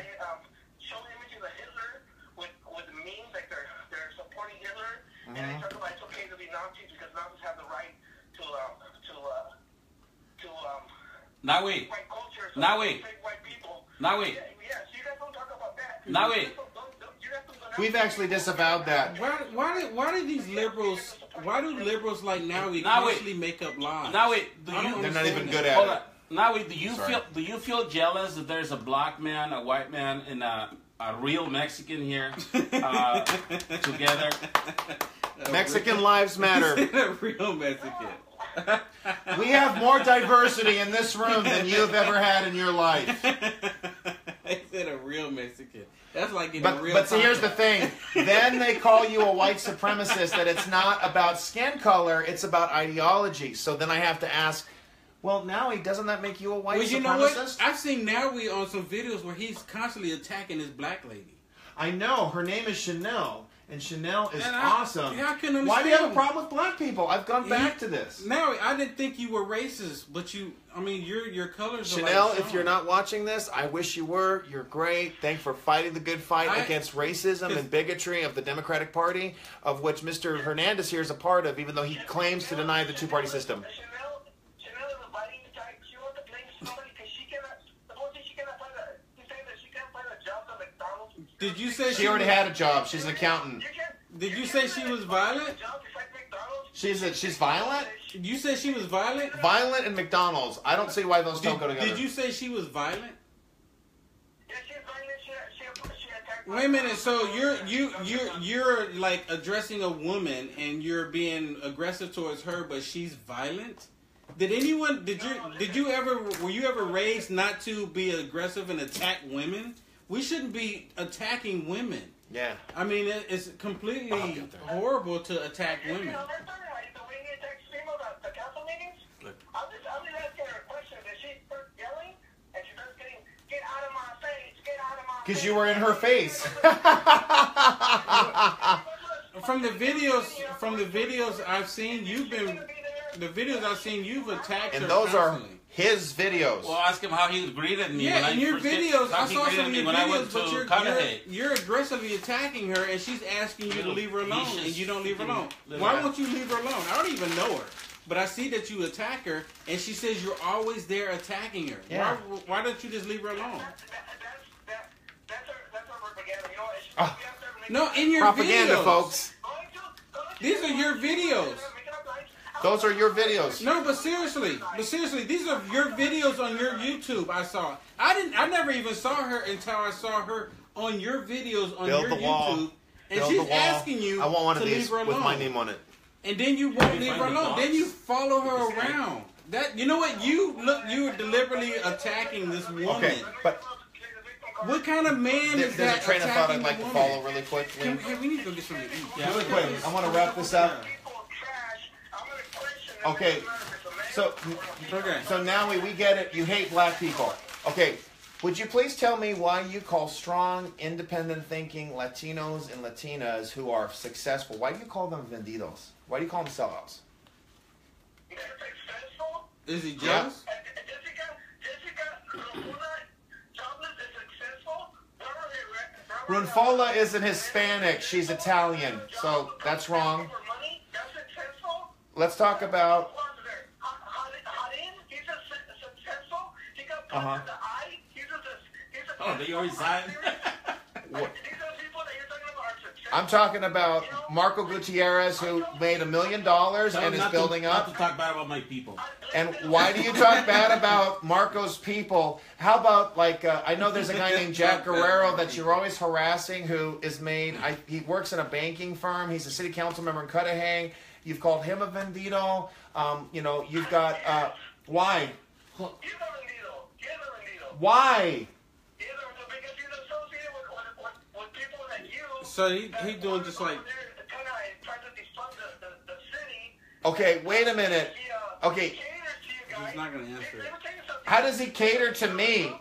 Showing images of Hitler with memes like they're supporting Hitler, and they talk about it's okay to be Nazis because Nazis have the right to
Now wait.
white culture. So
Now wait.
White people.
Now wait.
Yeah, so you guys don't talk about that.
Now wait.
We've actually disavowed that.
Why do these liberals? Why do liberals like now constantly make up lies?
Now wait.
They're not even good at
Hold
it.
on. Now wait. Do you feel jealous that there's a black man, a white man, and a real Mexican here together?
Mexican lives matter.
A real Mexican.
We have more diversity in this room than you've ever had in your life.
They said a real Mexican. That's like getting a real.
But see, here's the thing. Then they call you a white supremacist. That it's not about skin color; it's about ideology. So then I have to ask, well, now doesn't that make you a white supremacist?
You know what? I've seen Nowie on some videos where he's constantly attacking this black lady.
I know her name is Chanel. And Chanel is awesome.
I couldn't understand.
Why do you have a problem with black people? I've gone back to this.
Now, I didn't think you were racist, but your colors are
Chanel,
like
if you're not watching this, I wish you were. You're great. Thanks for fighting the good fight against racism and bigotry of the Democratic Party, of which Mr. Hernandez here is a part of, even though he claims to deny the two-party system.
Chanel is a fighting type. She wants to blame somebody because she cannot find a job at McDonald's.
Did you say
she already had a job? She's an accountant.
Did you say she was violent?
She's violent?
You said she was violent?
Violent and McDonald's. I don't see why those don't go together.
Did you say she was violent?
Yeah, she's violent. She attacked.
Wait a minute. So you're like addressing a woman and you're being aggressive towards her, but she's violent? Were you ever raised not to be aggressive and attack women? We shouldn't be attacking women.
Yeah.
I mean, it's completely horrible to attack women.
The way he attacks females at the council meetings, I'm just asking her a question. Does she start yelling? And she starts getting, get out of my face, get out of my face.
Because you were in her face.
From the videos I've seen, you've attacked her.
And those
constantly.
are his videos.
Well, ask him how he greeted me.
Yeah, in your videos, I saw some of your videos,
but
you're aggressively attacking her, and she's asking you to leave her alone, and you don't leave her alone. Why won't you leave her alone? I don't even know her, but I see that you attack her, and she says you're always there attacking her.
Yeah.
Why don't you just leave her alone?
That's her propaganda. You know,
No, in your
Propaganda,
videos,
folks.
These are your videos.
Those are your videos.
No, but seriously, these are your videos on your YouTube. I saw. I never even saw her until I saw her on your videos on
Build
your
the wall.
YouTube, and
Build
she's
the wall.
asking you
I want one
to
of
leave
these
her alone.
with my name on it.
And then you won't leave her alone. Then you follow her around. That you know what? You were deliberately attacking this woman.
Okay, but
What kind of man is
there's
that?
a train of thought I'd
attacking
like
the
to
woman?
follow really quick.
Hey, we need to go get something to eat.
Yeah, really quick. I want to wrap this up. Okay, so now we get it. You hate black people. Okay, would you please tell me why you call strong, independent thinking Latinos and Latinas who are successful, why do you call them vendidos? Why do you call them sellouts?
Is he jealous?
Runfola isn't Hispanic. She's Italian. So that's wrong. Let's talk about... Uh-huh.
Oh, they already signed.
I'm talking about Marco Gutierrez, who made $1 million and is building up.
Not to talk bad about my people.
And why do you talk bad about Marco's people? How about, like, I know there's a guy named Jack Guerrero that you're always harassing who is made, he works in a banking firm. He's a city council member in Cudahy. You've called him a vendito. You've got, why? Why?
So he doing just like...
Okay, wait a minute. Okay.
He's not going to answer it.
How does he cater to me?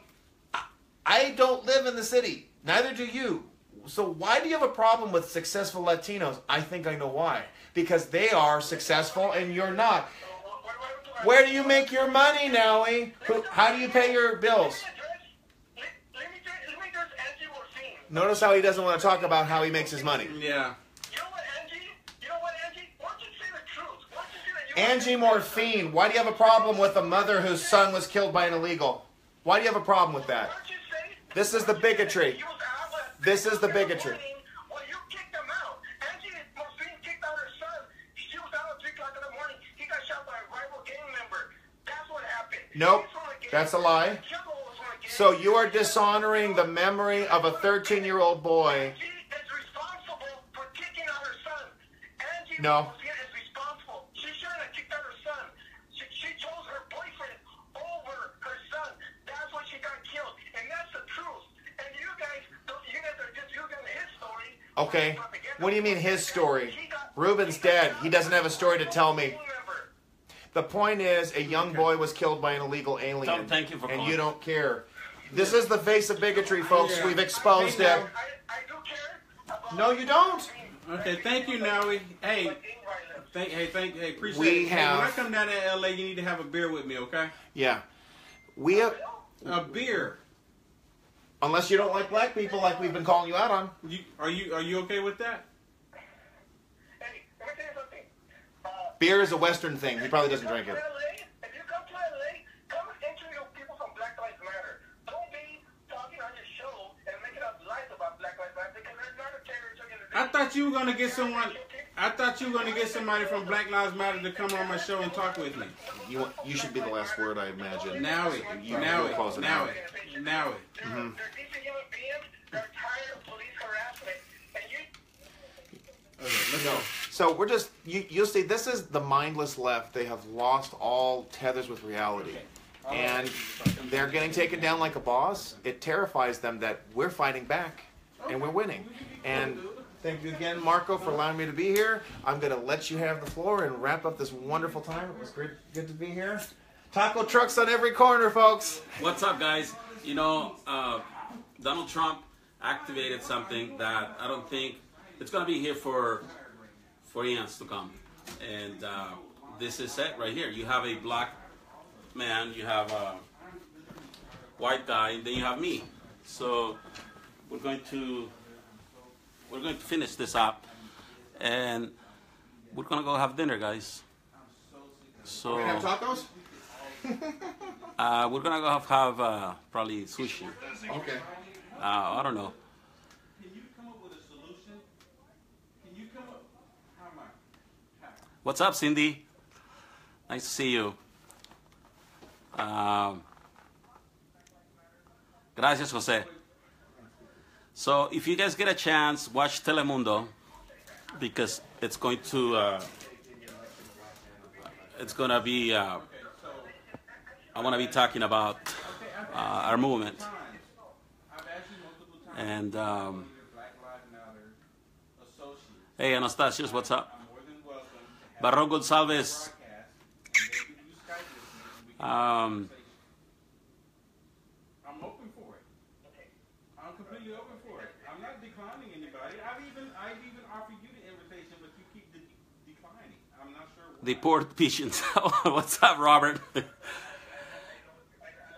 I don't live in the city. Neither do you. So why do you have a problem with successful Latinos? I think I know why. Because they are successful and you're not. Where do you make your money, Nowie? How do you pay your bills? Notice how he doesn't want to talk about how he makes his money.
Yeah.
Angie Morphine, why do you have a problem with a mother whose son was killed by an illegal? Why do you have a problem with that? This is the bigotry. This is the bigotry.
Well, you kicked him out. Angie Morphine kicked out her son. She was out at 3 o'clock in the morning. He got shot by a rival gang member. That's what happened.
Nope, that's a lie. So you are dishonoring the memory of a 13-year-old boy.
Angie is responsible for kicking out her son. Angie
No.
is responsible. She shouldn't have kicked out her son. She chose her boyfriend over her son. That's why she got killed. And that's the truth. And you guys are just using his story.
Okay, what do you mean his story? Ruben's dead. He doesn't have a story to tell me. The point is, a young boy was killed by an illegal alien.
Tom, thank you for
and
calling.
you don't care. This is the face of bigotry, folks.
Yeah.
We've exposed it.
I do care about
No, you don't.
Okay, thank you, Nowie. Hey, appreciate
We
it.
have-
When I come down to LA, you need to have a beer with me, okay?
Yeah. We have,
A beer.
unless you don't like black people like we've been calling you out on.
Are you okay with that?
Hey, let me tell you something.
Beer is a Western thing. He probably doesn't drink it.
If you come to LA, come interview people from Black Lives Matter. Don't be talking on your show and making up lies about Black Lives Matter because there's not a terrorist organization.
I thought thought you were gonna get someone. I thought you were gonna get somebody from Black Lives Matter to come on my show and talk with me.
You should be the last word, I imagine.
Now it.
Mm-hmm.
They're decent human beings. They're tired of police harassment. And you...
Okay, let's go.
So we're just, you'll see, this is the mindless left. They have lost all tethers with reality. And they're getting taken down like a boss. It terrifies them that we're fighting back and we're winning. And thank you again, Marco, for allowing me to be here. I'm going to let you have the floor and wrap up this wonderful time. It was good to be here. Taco trucks on every corner, folks.
What's up, guys? You know, Donald Trump activated something that I don't think it's going to be here for eons to come. And this is it right here. You have a black man, you have a white guy, and then you have me. So we're going to finish this up, and we're going to go have dinner, guys. So
We're going to have tacos?
we're going to go have probably sushi.
Okay.
I don't know.
Can you come up with a solution? Can you come up? How am I?
What's up, Cindy? Nice to see you. Gracias, Jose. So, if you guys get a chance, watch Telemundo, because it's going to be. I want to be talking about our movement. And hey, Anastasios, what's up? Barron Gonzalez.
I'm open for it. I'm completely open for it. I'm not declining anybody. I've even offered you the invitation, but you keep declining. I'm not sure why.
Deport pigeons. What's up, Robert?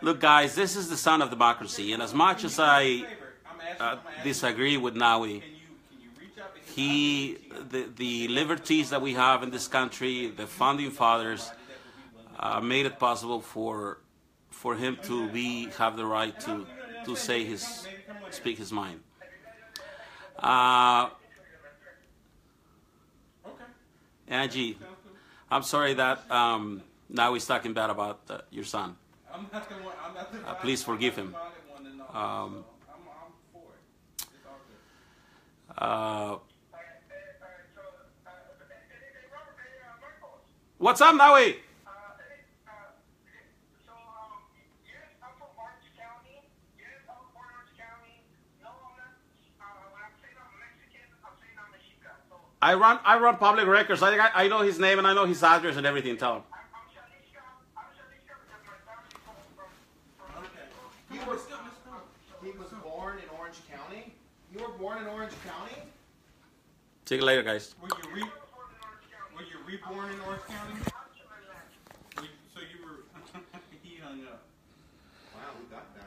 Look, guys, this is the son of democracy, and as much as I disagree with Nawi, the liberties that we have in this country, the founding fathers, made it possible for him to have the right to speak his mind. Angie, I'm sorry that now he's talking bad about your son. Please forgive him. What's up, Nawi? I run public records. I know his name and I know his address and everything. Tell him.
He was born in Orange County. You were born in Orange County?
See you later, guys.
Were you reborn in Orange County? So you were. He hung up.
Wow, we got that.